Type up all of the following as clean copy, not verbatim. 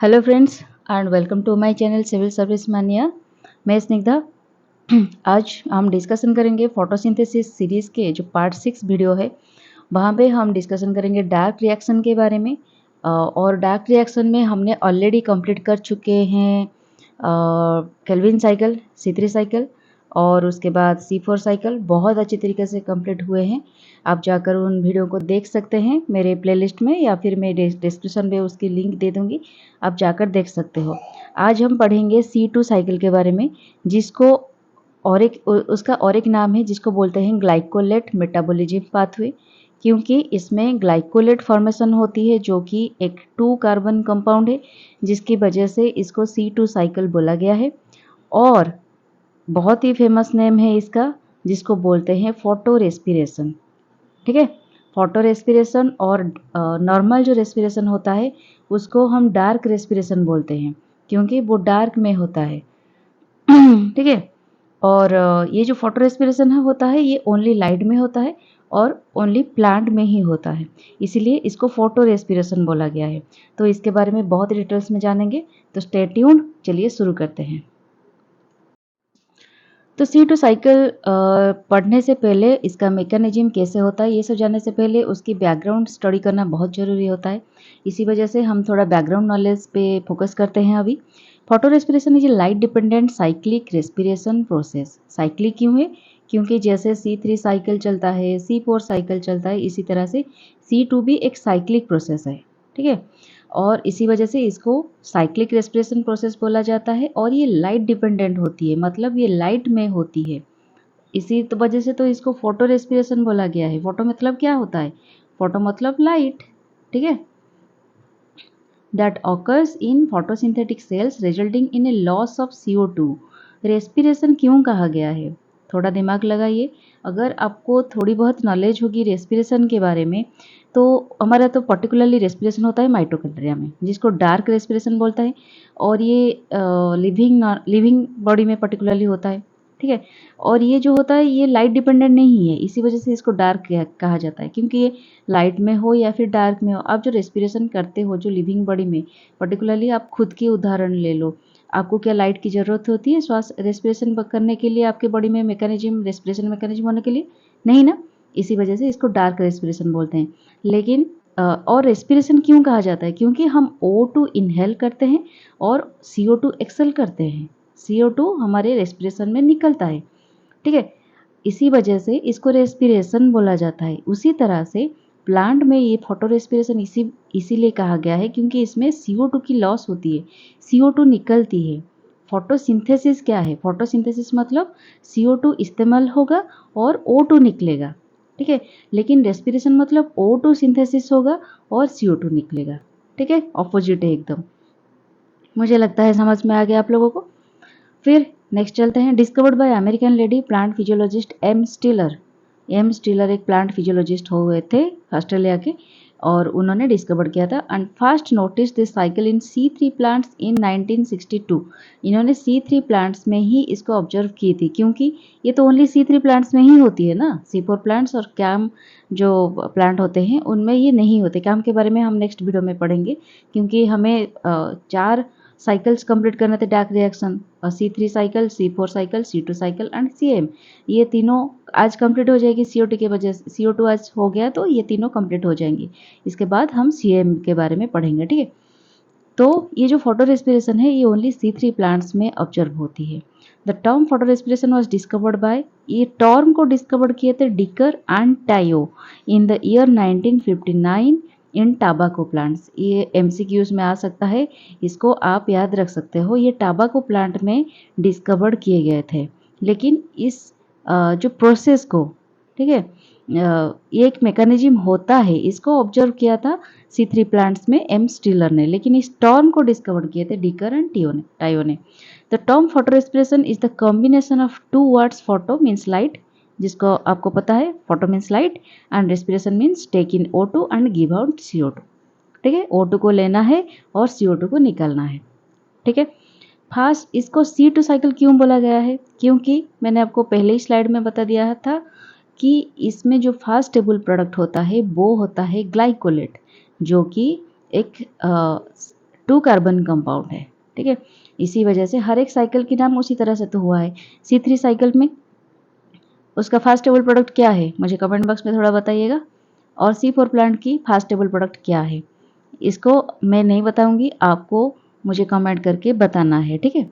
Hello friends and welcome to my channel civil service mania. मैं स्निग्धा। आज हम discussion करेंगे फोटोसिंथेसिस सीरीज़ के जो पार्ट 6 वीडियो है, वहाँ पे हम डिस्कशन करेंगे डार्क रिएक्शन के बारे में। और डार्क रिएक्शन में हमने ऑलरेडी कंप्लीट कर चुके हैं केल्विन साइकिल, C3 साइकिल और उसके बाद C4 साइकिल बहुत अच्छी तरीके से कंप्लीट हुए हैं। आप जाकर उन वीडियो को देख सकते हैं मेरे प्लेलिस्ट में, या फिर मैं डिस्क्रिप्शन में उसकी लिंक दे दूँगी, आप जाकर देख सकते हो। आज हम पढ़ेंगे C2 साइकिल के बारे में, जिसको और एक उसका और एक नाम है जिसको बोलते हैं ग्लाइकोलेट मेटाबॉलिज्म पाथवे, क्योंकि इसमें ग्लाइकोलेट फॉर्मेशन होती है जो कि एक 2 कार्बन कंपाउंड है, जिसकी वजह से इसको C2 साइकिल बोला गया है। और बहुत ही फेमस नेम है इसका, जिसको बोलते हैं फोटो रेस्पिरेशन। ठीक है, फोटो रेस्पिरेशन और नॉर्मल जो रेस्पिरेशन होता है उसको हम डार्क रेस्पिरेशन बोलते हैं, क्योंकि वो डार्क में होता है। ठीक है, और ये जो फोटो रेस्पिरेशन है होता है ये ओनली लाइट में होता है और ओनली प्लांट में ही होता है, इसीलिए इसको फोटो रेस्पिरेशन बोला गया है। तो इसके बारे में बहुत डिटेल्स में जानेंगे, तो स्टे ट्यून्ड। चलिए शुरू करते हैं। तो C2 साइकिल पढ़ने से पहले इसका मैकेनिज्म कैसे होता है ये सब जानने से पहले उसकी बैकग्राउंड स्टडी करना बहुत ज़रूरी होता है। इसी वजह से हम थोड़ा बैकग्राउंड नॉलेज पे फोकस करते हैं अभी। Photo respiration is a light dependent cyclic respiration process. Cyclic क्यों है? क्योंकि जैसे C3 साइकिल चलता है, C4 साइकिल चलता है, इसी तरह से C2 भी एक साइक्लिक प्रोसेस है। ठीक है, और इसी वजह से इसको साइक्लिक रेस्पिरेशन प्रोसेस बोला जाता है। और ये लाइट डिपेंडेंट होती है, मतलब ये लाइट में होती है, इसी तो वजह से तो इसको फोटो रेस्पिरेशन बोला गया है। फोटो मतलब क्या होता है? फोटो मतलब लाइट। ठीक है, that occurs in photosynthetic cells resulting in a loss of CO2। Respiration क्यों कहा गया है? थोड़ा दिमाग लगाइए। अगर आपको थोड़ी बहुत नॉलेज होगी रेस्पिरेशन के बारे में, तो हमारा तो पर्टिकुलरली रेस्पिरेशन होता है माइटोकॉन्ड्रिया में, जिसको डार्क रेस्पिरेशन बोलता है। और ये लिविंग बॉडी में पर्टिकुलरली होता है। ठीक है, और ये जो होता है ये लाइट डिपेंडेंट नहीं है, इसी वजह से इसको डार्क कहा जाता है, क्योंकि ये लाइट में हो या फिर डार्क में हो, आप जो रेस्पिरेशन करते हो जो लिविंग बॉडी में, पर्टिकुलरली आप खुद की उदाहरण ले लो। आपको क्या लाइट की ज़रूरत होती है श्वास रेस्पिरेशन करने के लिए, आपके बॉडी में मैकेनिज्म, रेस्पिरेशन मैकेनिज्म होने के लिए? नहीं ना, इसी वजह से इसको डार्क रेस्पिरेशन बोलते हैं। लेकिन और रेस्पिरेशन क्यों कहा जाता है? क्योंकि हम O2 इनहेल करते हैं और CO2 एक्सेल करते हैं। CO2 हमारे रेस्पिरेशन में निकलता है। ठीक है, इसी वजह से इसको रेस्पिरेशन बोला जाता है। उसी तरह से प्लांट में ये फोटो रेस्पिरेशन इसीलिए कहा गया है क्योंकि इसमें CO2 की लॉस होती है, CO2 निकलती है। फोटोसिंथेसिस क्या है? फोटोसिंथेसिस मतलब CO2 इस्तेमाल होगा और O2 निकलेगा। ठीक है, लेकिन रेस्पिरेशन मतलब O2 सिंथेसिस होगा और CO2 निकलेगा। ठीक है, ऑपोजिट है एकदम। मुझे लगता है समझ में आ गया आप लोगों को। फिर नेक्स्ट चलते हैं। Discovered by American lady plant physiologist M Stiller. M Stiller एक प्लांट फिजियोलॉजिस्ट हुए थे ऑस्ट्रेलिया के, और उन्होंने डिस्कवर किया था and first notice this cycle in C3 plants in 1962। इन्होंने C3 प्लांट्स में ही इसको ऑब्जर्व की थी, क्योंकि ये तो ओनली C3 प्लांट्स में ही होती है ना। C4 प्लांट्स और कैम जो प्लांट होते हैं उनमें ये नहीं होते। कैम के बारे में हम नेक्स्ट वीडियो में पढ़ेंगे, क्योंकि हमें 4 साइकिल्स कंप्लीट करने थे dark reaction, C3 cycle, C4 cycle, C2 cycle and CM। ये तीनों आज कंप्लीट हो जाएगी CO2 के वजह से। CO2 आज हो गया तो ये तीनों कंप्लीट हो जाएंगी। इसके बाद हम CM के बारे में पढ़ेंगे। ठीक है, तो ये जो फोटो रेस्पिरेशन है ये ओनली C3 प्लांट्स में ऑब्जर्व होती है। The term photo respiration was discovered by, ये टर्म को डिस्कवर किए थे Decker and Tio in the year 1959 in tobacco plants. ये MCQs में आ सकता है, इसको आप याद रख सकते हो। ये टाबाको प्लांट में डिस्कवर्ड किए गए थे। लेकिन इस जो प्रोसेस को, ठीक है, ये एक मैकेनिज्म होता है, इसको ऑब्जर्व किया था C3 प्लांट्स में एम स्टीलर ने, लेकिन इस टर्म को डिस्कवर किए थे डिकर एंड टायो ने। The term photo respiration is the combination of 2 words. Photo means light, जिसको आपको पता है, photo means light, and respiration means take in O2 and give out CO2। ठीक है, O2 को लेना है और CO2 को निकालना है। ठीक है, फास्ट इसको C2 साइकिल क्यों बोला गया है? क्योंकि मैंने आपको पहले ही स्लाइड में बता दिया था कि इसमें जो फास्ट स्टेबल प्रोडक्ट होता है वो होता है ग्लाइकोलेट, जो कि एक 2 कार्बन कंपाउंड है, ठीक है। इसी वजह से हर एक साइकिल की नाम उसी तरह से तो हुआ है। C3 साइकिल में उसका फास्ट टेबल प्रोडक्ट क्या है, मुझे कमेंट बॉक्स में थोड़ा बताइएगा। और C4 प्लांट की फास्ट टेबल प्रोडक्ट क्या है, इसको मैं नहीं बताऊंगी, आपको मुझे कमेंट करके बताना है, ठीक है।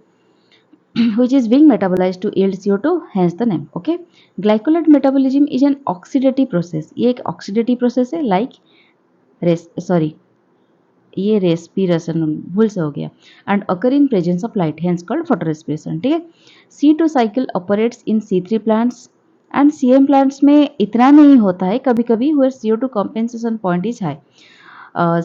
which is being metabolized to yield CO2, hence the name, okay। glycolate metabolism is an oxidative process, ये एक oxidative process है, like ये रेस्पिरेशन भूल से हो गया, and occur in presence of light, hence called photo respiration, ठीक है। C2 cycle operates in C3 plants and CM plants में इतना नहीं होता है, कभी कभी where CO2 compensation point is high.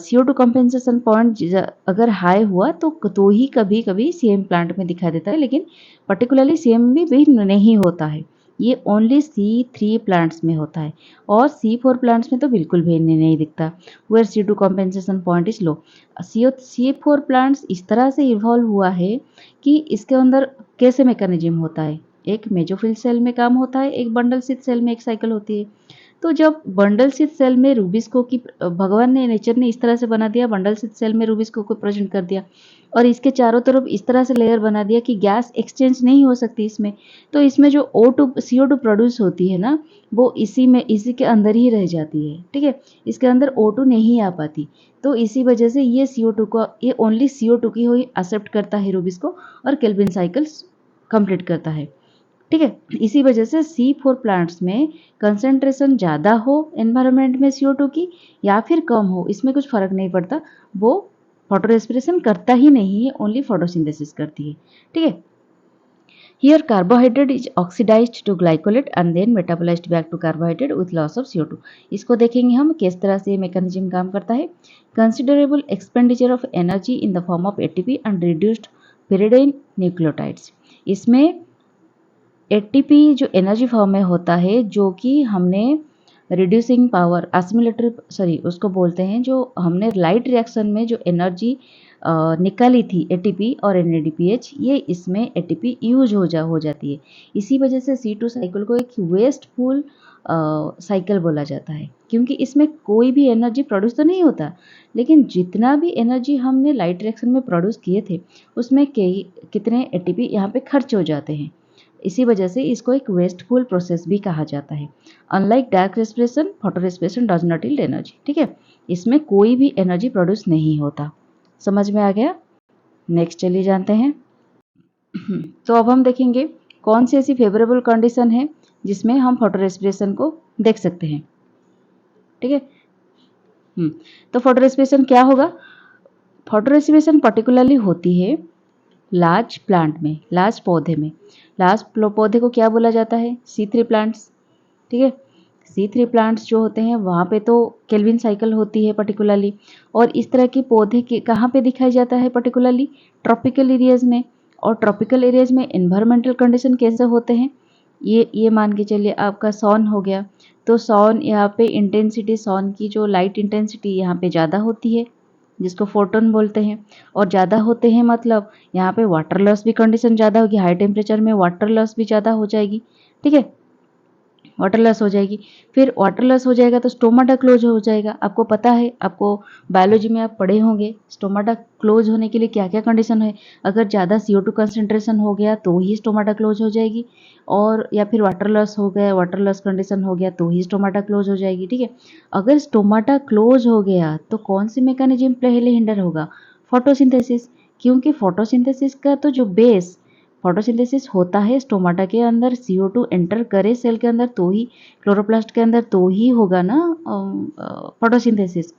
CO2 compensation point अगर हाई हुआ तो ही कभी कभी CM प्लांट में दिखाई देता है, लेकिन पर्टिकुलरली CM भी नहीं होता है, ये ओनली C3 प्लांट्स में होता है, और C4 प्लांट्स में तो बिल्कुल भी नहीं दिखता, where C2 compensation point is low. C4 plants इस तरह से इवॉल्व हुआ है कि इसके अंदर कैसे मैकेनिज्म होता है, एक मेसोफिल सेल में काम होता है, एक बंडल स्थित सेल में एक साइकिल होती है। तो जब बंडल स्थित सेल में रूबिस्को की भगवान ने, नेचर ने इस तरह से बना दिया, बंडल स्थित सेल में रूबिस्को को प्रेजेंट कर दिया और इसके चारों तरफ इस तरह से लेयर बना दिया कि गैस एक्सचेंज नहीं हो सकती इसमें, तो इसमें जो O2 CO2 प्रोड्यूस होती है ना, वो इसी के अंदर ही रह जाती है, ठीक है। इसके अंदर O2 नहीं आ पाती, तो इसी वजह से ये CO2 को, ये ओनली CO2 की ही एक्सेप्ट करता है रूबिस्को और केल्विन साइकिल्स कंप्लीट करता है, ठीक है। इसी वजह से C4 प्लांट्स में कंसंट्रेशन ज़्यादा हो एनवायरनमेंट में CO2 की या फिर कम हो, इसमें कुछ फर्क नहीं पड़ता, वो फोटो रेस्पिरेशन करता ही नहीं है, ओनली फोटोसिंथेसिस करती है, ठीक है। Here carbohydrate is oxidized to glycolate and then metabolized back to carbohydrate with loss of CO2। इसको देखेंगे हम किस तरह से मैकेनिज्म काम करता है। Considerable expenditure of energy in the form of ATP and reduced pyridine nucleotides. इसमें ATP जो एनर्जी फॉर्म में होता है, जो कि हमने रिड्यूसिंग पावर एसिमिलेटरी उसको बोलते हैं, जो हमने लाइट रिएक्शन में जो एनर्जी निकाली थी ATP और NADPH, ये इसमें ATP यूज हो जाती है। इसी वजह से C2 साइकिल को एक वेस्टफुल साइकिल बोला जाता है, क्योंकि इसमें कोई भी एनर्जी प्रोड्यूस तो नहीं होता, लेकिन जितना भी एनर्जी हमने लाइट रिएक्शन में प्रोड्यूस किए थे उसमें कितने ATP यहाँ पे खर्च हो जाते हैं। इसी वजह से इसको एक वेस्टफुल प्रोसेस भी कहा जाता है। Unlike dark respiration, photo respiration does not yield energy, ठीक है। इसमें कोई भी एनर्जी प्रोड्यूस नहीं होता। समझ में आ गया? नेक्स्ट चलिए जानते हैं। तो अब हम देखेंगे कौन सी ऐसी फेवरेबल कंडीशन है जिसमें हम फोटो रेस्पिरेशन को देख सकते हैं, ठीक है। तो फोटो रेस्पिरेशन क्या होगा? फोटो रेस्पिरेशन पर्टिकुलरली होती है लार्ज प्लांट में, लार्ज पौधे में। लार्ज पौधे को क्या बोला जाता है? C3 प्लांट्स, ठीक है। C3 प्लांट्स जो होते हैं वहाँ पे तो केल्विन साइकिल होती है पर्टिकुलरली, और इस तरह के पौधे के कहाँ पे दिखाई जाता है पर्टिकुलरली? ट्रॉपिकल एरियाज में। और ट्रॉपिकल एरियाज में एनवायरमेंटल कंडीशन कैसे होते हैं? ये मान के चलिए आपका सन हो गया, तो सन यहाँ पे इंटेंसिटी, सन की जो लाइट इंटेंसिटी यहाँ पे ज़्यादा होती है, जिसको फोटोन बोलते हैं, और ज़्यादा होते हैं मतलब यहाँ पे वाटर लॉस भी कंडीशन ज़्यादा होगी, हाई टेम्परेचर में वाटर लॉस भी ज़्यादा हो जाएगी, ठीक है। वाटर लॉस हो जाएगी, फिर वाटर लॉस हो जाएगा तो स्टोमाटा क्लोज हो जाएगा। आपको पता है, आपको बायोलॉजी में आप पढ़े होंगे स्टोमाटा क्लोज होने के लिए क्या क्या कंडीशन है। अगर ज़्यादा CO2 कंसंट्रेशन हो गया तो ही स्टोमाटा क्लोज हो जाएगी, और या फिर वाटर लॉस हो गया, वाटर लॉस कंडीशन हो गया तो ही स्टोमाटा क्लोज हो जाएगी, ठीक है। अगर स्टोमाटा क्लोज हो गया तो कौन सी मैकेनिज्म पहले हिंडर होगा? फोटोसिंथेसिस, क्योंकि फोटोसिंथेसिस का तो जो बेस फोटोसिंथेसिस होता है स्टोमाटा के अंदर, CO2 एंटर करे सेल के अंदर तो ही, क्लोरोप्लास्ट के अंदर तो ही होगा ना फोटोसिंथेसिस।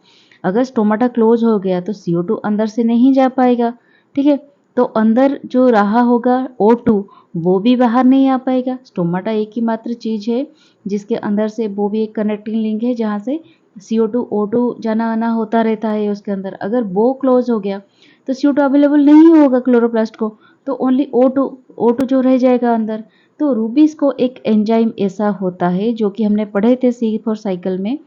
अगर स्टोमाटा क्लोज हो गया तो CO2 अंदर से नहीं जा पाएगा, ठीक है। तो अंदर जो रहा होगा O2 वो भी बाहर नहीं आ पाएगा। स्टोमाटा एक ही मात्र चीज़ है जिसके अंदर से, वो भी एक कनेक्टिंग लिंक है जहाँ से CO2 O2 जाना आना होता रहता है उसके अंदर। अगर वो क्लोज हो गया तो CO2 अवेलेबल नहीं होगा क्लोरोप्लास्ट को, तो ओनली O2 जो रह जाएगा अंदर। तो रूबिस को एक एंजाइम ऐसा होता है जो कि हमने पढ़े थे C4 साइकिल में।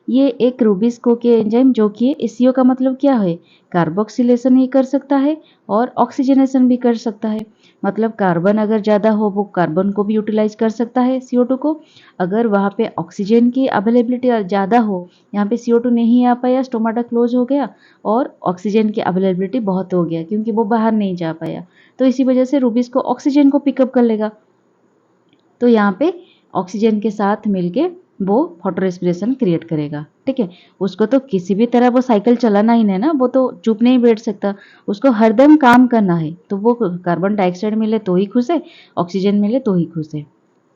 ये एक रूबिस्को के एंजाइम जो कि एससीओ का मतलब क्या है? कार्बोक्सिलेशन ही कर सकता है और ऑक्सीजनेशन भी कर सकता है। मतलब कार्बन अगर ज़्यादा हो वो कार्बन को भी यूटिलाइज कर सकता है CO2 को। अगर वहाँ पे ऑक्सीजन की अवेलेबिलिटी ज़्यादा हो, यहाँ पे CO2 नहीं आ पाया, स्टोमाटा क्लोज हो गया और ऑक्सीजन की अवेलेबिलिटी बहुत हो गया क्योंकि वो बाहर नहीं जा पाया, तो इसी वजह से रूबीज को ऑक्सीजन को पिकअप कर लेगा। तो यहाँ पे ऑक्सीजन के साथ मिलके वो फोटो रेस्पिरेशन क्रिएट करेगा। ठीक है, उसको तो किसी भी तरह वो साइकिल चलाना ही नहीं ना, वो तो चुप नहीं बैठ सकता, उसको हरदम काम करना है। तो वो कार्बन डाइऑक्साइड मिले तो ही खुश है, ऑक्सीजन मिले तो ही खुश है।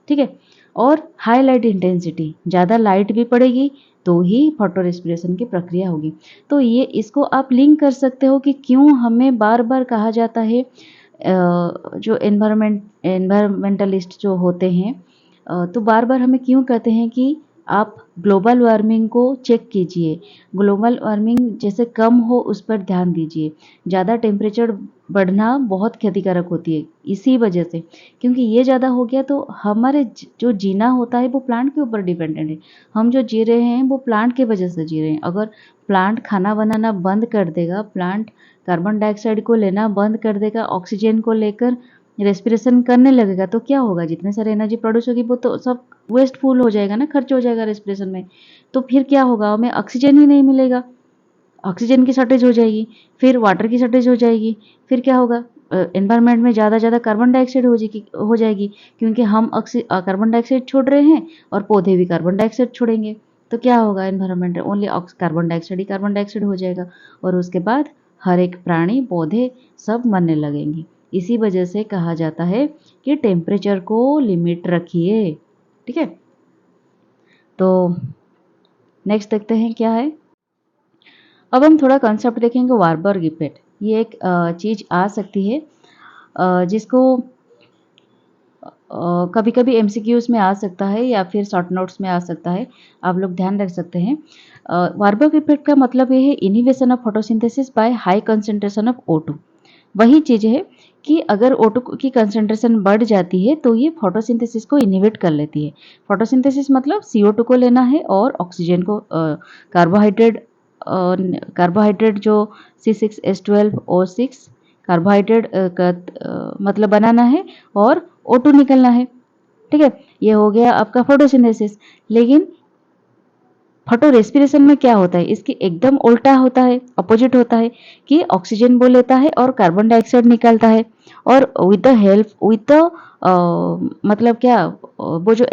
ठीक है, और हाई लाइट इंटेंसिटी, ज़्यादा लाइट भी पड़ेगी तो ही फोटो रेस्पिरेशन की प्रक्रिया होगी। तो ये इसको आप लिंक कर सकते हो कि क्यों हमें बार बार कहा जाता है, जो एनवायरमेंटलिस्ट जो होते हैं, तो बार बार हमें क्यों कहते हैं कि आप ग्लोबल वार्मिंग को चेक कीजिए, ग्लोबल वार्मिंग जैसे कम हो उस पर ध्यान दीजिए। ज़्यादा टेम्परेचर बढ़ना बहुत क्षतिकारक होती है इसी वजह से, क्योंकि ये ज़्यादा हो गया तो हमारे जो जीना होता है वो प्लांट के ऊपर डिपेंडेंट है। हम जो जी रहे हैं वो प्लांट के वजह से जी रहे हैं। अगर प्लांट खाना बनाना बंद कर देगा, प्लांट कार्बन डाइऑक्साइड को लेना बंद कर देगा, ऑक्सीजन को लेकर रेस्पिरेशन करने लगेगा, तो क्या होगा, जितने सारे एनर्जी प्रोड्यूस होगी वो तो सब वेस्टफुल हो जाएगा ना, खर्च हो जाएगा रेस्पिरेशन में। तो फिर क्या होगा, हमें ऑक्सीजन ही नहीं मिलेगा, ऑक्सीजन की शॉर्टेज हो जाएगी, फिर वाटर की शॉर्टेज हो जाएगी, फिर क्या होगा, एनवायरनमेंट में ज़्यादा कार्बन डाइऑक्साइड हो जाएगी क्योंकि हम कार्बन डाइऑक्साइड छोड़ रहे हैं और पौधे भी कार्बन डाइऑक्साइड छोड़ेंगे। तो क्या होगा, एनवायरनमेंट ओनली कार्बन डाइऑक्साइड ही कार्बन डाइऑक्साइड हो जाएगा और उसके बाद हर एक प्राणी पौधे सब मरने लगेंगे। इसी वजह से कहा जाता है कि टेम्परेचर को लिमिट रखिए। ठीक है, तो नेक्स्ट देखते हैं क्या है। अब हम थोड़ा कंसेप्ट देखेंगे वारबर्ग इफेक्ट। ये एक चीज़ आ सकती है जिसको कभी कभी MCQs में आ सकता है या फिर शॉर्ट नोट्स में आ सकता है, आप लोग ध्यान रख सकते हैं। वारबर्ग इफेक्ट का मतलब ये है inhibition of photosynthesis by high concentration of O2। वही चीज़ है कि अगर O2 की कंसेंट्रेशन बढ़ जाती है तो ये फोटोसिंथेसिस को इनिवेट कर लेती है। फोटोसिंथेसिस मतलब CO2 को लेना है और ऑक्सीजन को, कार्बोहाइड्रेट जो C6H12O6 कार्बोहाइड्रेट मतलब बनाना है और O2 निकलना है। ठीक है, ये हो गया आपका फोटोसिंथेसिस। लेकिन फोटो रेस्पिरेशन में क्या होता है, इसकी एकदम उल्टा होता है, अपोजिट होता है कि ऑक्सीजन वो लेता है और कार्बन डाइऑक्साइड निकालता है और with the help with the मतलब क्या, वो जो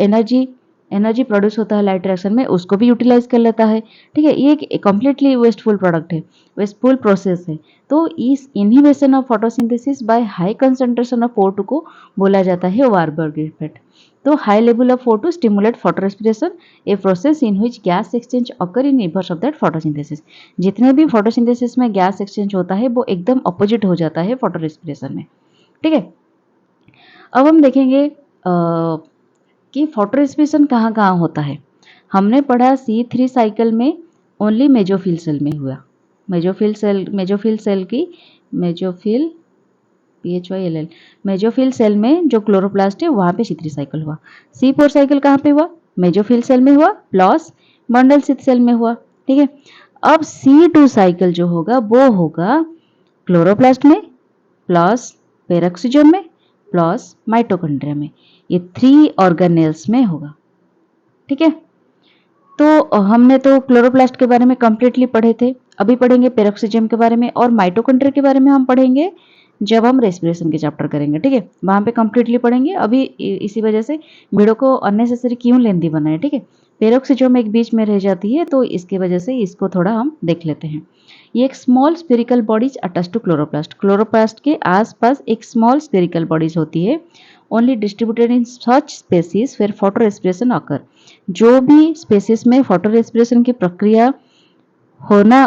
एनर्जी प्रोड्यूस होता है लाइट रिएक्शन में उसको भी यूटिलाइज कर लेता है। ठीक है, ये एक कंप्लीटली वेस्टफुल प्रोडक्ट है, वेस्टफुल प्रोसेस है। तो इस inhibition of photosynthesis by high concentration of O2 को बोला जाता है वारबर्ग इफेक्ट। तो high level of O2 stimulate photo respiration, a process in which gas exchange occur in reverse of that photosynthesis. जितने भी फोटोसिंथेसिस में गैस एक्सचेंज होता है वो एकदम अपोजिट हो जाता है फोटो रेस्पिरेशन में। ठीक है, अब हम देखेंगे कि फोटो रेस्पिरेशन कहाँ कहाँ होता है। हमने पढ़ा C3 साइकिल में ओनली मेजोफिल सेल में हुआ। मेजोफिल PHYLL मेजोफिल सेल में जो क्लोरोप्लास्ट है वहाँ पे C3 साइकिल हुआ। C4 साइकिल कहाँ पे हुआ, मेजोफिल सेल में हुआ प्लस बंडल स्थित सेल में हुआ। ठीक है, अब C2 साइकिल जो होगा वो होगा क्लोरोप्लास्ट में प्लस पेरोक्सिजोम में प्लस माइटोकॉन्ड्रिया में, ये 3 ऑर्गेनेल्स में होगा। ठीक है, तो हमने तो क्लोरोप्लास्ट के बारे में कंप्लीटली पढ़े थे, अभी पढ़ेंगे पेरोक्सिजम के बारे में और माइटोकॉन्ड्रिया के बारे में हम पढ़ेंगे जब हम रेस्पिरेशन के चैप्टर करेंगे। ठीक है, वहाँ पे कंप्लीटली पढ़ेंगे। अभी इसी वजह से वीडियो को अननेसेसरी क्यों लेंदी बनाए। ठीक है, पेरोक्सिजोम एक बीच में रह जाती है तो इसकी वजह से इसको थोड़ा हम देख लेते हैं। ये एक small spherical bodies attach to chloroplast, chloroplast के आसपास एक स्मॉल स्पेरिकल बॉडीज होती है, only distributed in such species where photo respiration occur. जो भी स्पेसिस में फोटो रेस्पिरेशन की प्रक्रिया होना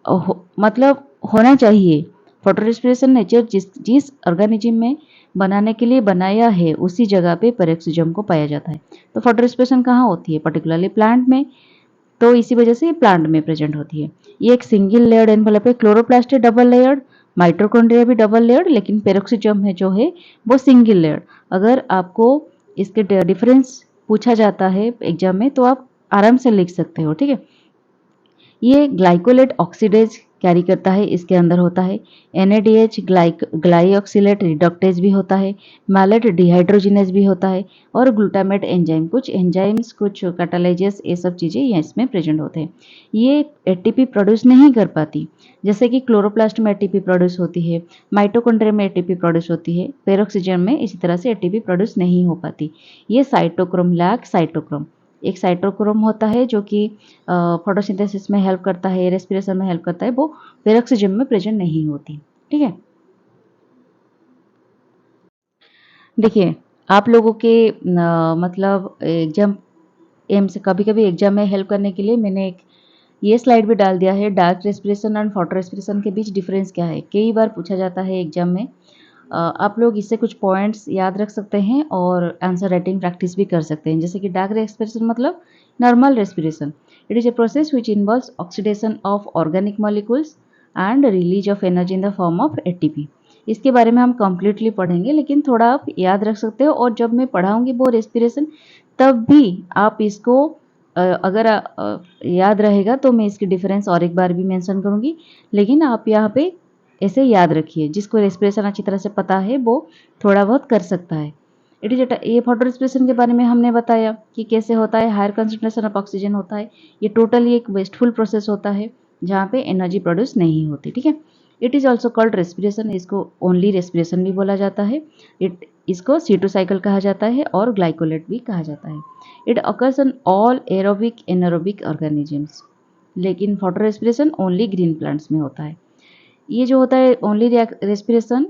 मतलब होना चाहिए, फोटो रेस्पिरेशन नेचर जिस ऑर्गेनिज्म में बनाने के लिए बनाया है उसी जगह पे पेरोक्सिजम को पाया जाता है। तो फोटो रेस्पिरेशन कहाँ होती है, पर्टिकुलरली प्लांट में, तो इसी वजह से प्लांट में प्रेजेंट होती है। ये एक सिंगल लेयर्ड एनवेलप है, क्लोरोप्लास्ट है डबल लेयर्ड, माइटोकॉन्ड्रिया भी डबल लेयर्ड, लेकिन पेरोक्सिजम है जो है वो सिंगल लेयर्ड। अगर आपको इसके डिफरेंस पूछा जाता है एग्जाम में तो आप आराम से लिख सकते हो। ठीक है, ये ग्लाइकोलेट ऑक्सीडेज कैरी करता है, इसके अंदर होता है। NADH ग्लाइऑक्सिलेट रिडक्टेज भी होता है, मैलेट डिहाइड्रोजिनेज भी होता है और ग्लूटामेट एंजाइम, कुछ एंजाइम्स, कुछ कैटालाइजेस, ये सब चीज़ें ये इसमें प्रेजेंट होते हैं। ये ATP प्रोड्यूस नहीं कर पाती, जैसे कि क्लोरोप्लास्ट में ATP प्रोड्यूस होती है, माइटोकॉन्ड्रिया में ATP प्रोड्यूस होती है, पेरोक्सिजम में इसी तरह से ATP प्रोड्यूस नहीं हो पाती। ये साइटोक्रोम लैक साइटोक्रोम, एक साइटोक्रोम होता है जो कि फोटोसिंथेसिस में हेल्प करता है, रेस्पिरेशन में हेल्प करता है, वो पेरोक्सिजम में प्रेजेंट नहीं होती। ठीक है, देखिए आप लोगों के मतलब एग्जाम एम से कभी कभी एग्जाम में हेल्प करने के लिए मैंने एक ये स्लाइड भी डाल दिया है, dark respiration and photo respiration के बीच डिफरेंस क्या है, कई बार पूछा जाता है एग्जाम में। आप लोग इससे कुछ पॉइंट्स याद रख सकते हैं और आंसर राइटिंग प्रैक्टिस भी कर सकते हैं। जैसे कि डार्क रेस्पिरेशन मतलब normal respiration, it is a process which involves oxidation of organic molecules and release of energy in the form of ATP। इसके बारे में हम कंप्लीटली पढ़ेंगे, लेकिन थोड़ा आप याद रख सकते हो, और जब मैं पढ़ाऊंगी वो रेस्पिरेशन तब भी आप इसको अगर याद रहेगा तो मैं इसकी डिफरेंस और एक बार भी मेंशन करूंगी, लेकिन आप यहाँ पे ऐसे याद रखिए, जिसको रेस्पिरेशन अच्छी तरह से पता है वो थोड़ा बहुत कर सकता है। इट इज ये फोटो रेस्पिरेशन के बारे में हमने बताया कि कैसे होता है, हायर कंसंट्रेशन ऑफ ऑक्सीजन होता है, ये टोटली एक वेस्टफुल प्रोसेस होता है जहाँ पे एनर्जी प्रोड्यूस नहीं होती। ठीक है, it is also called respiration, इसको ओनली रेस्पिरेशन भी बोला जाता है, इसको C2 साइकिल कहा जाता है और ग्लाइकोलेट भी कहा जाता है। It occurs on all aerobic anaerobic organisms, लेकिन photorespiration only green plants में होता है। ये जो होता है only respiration,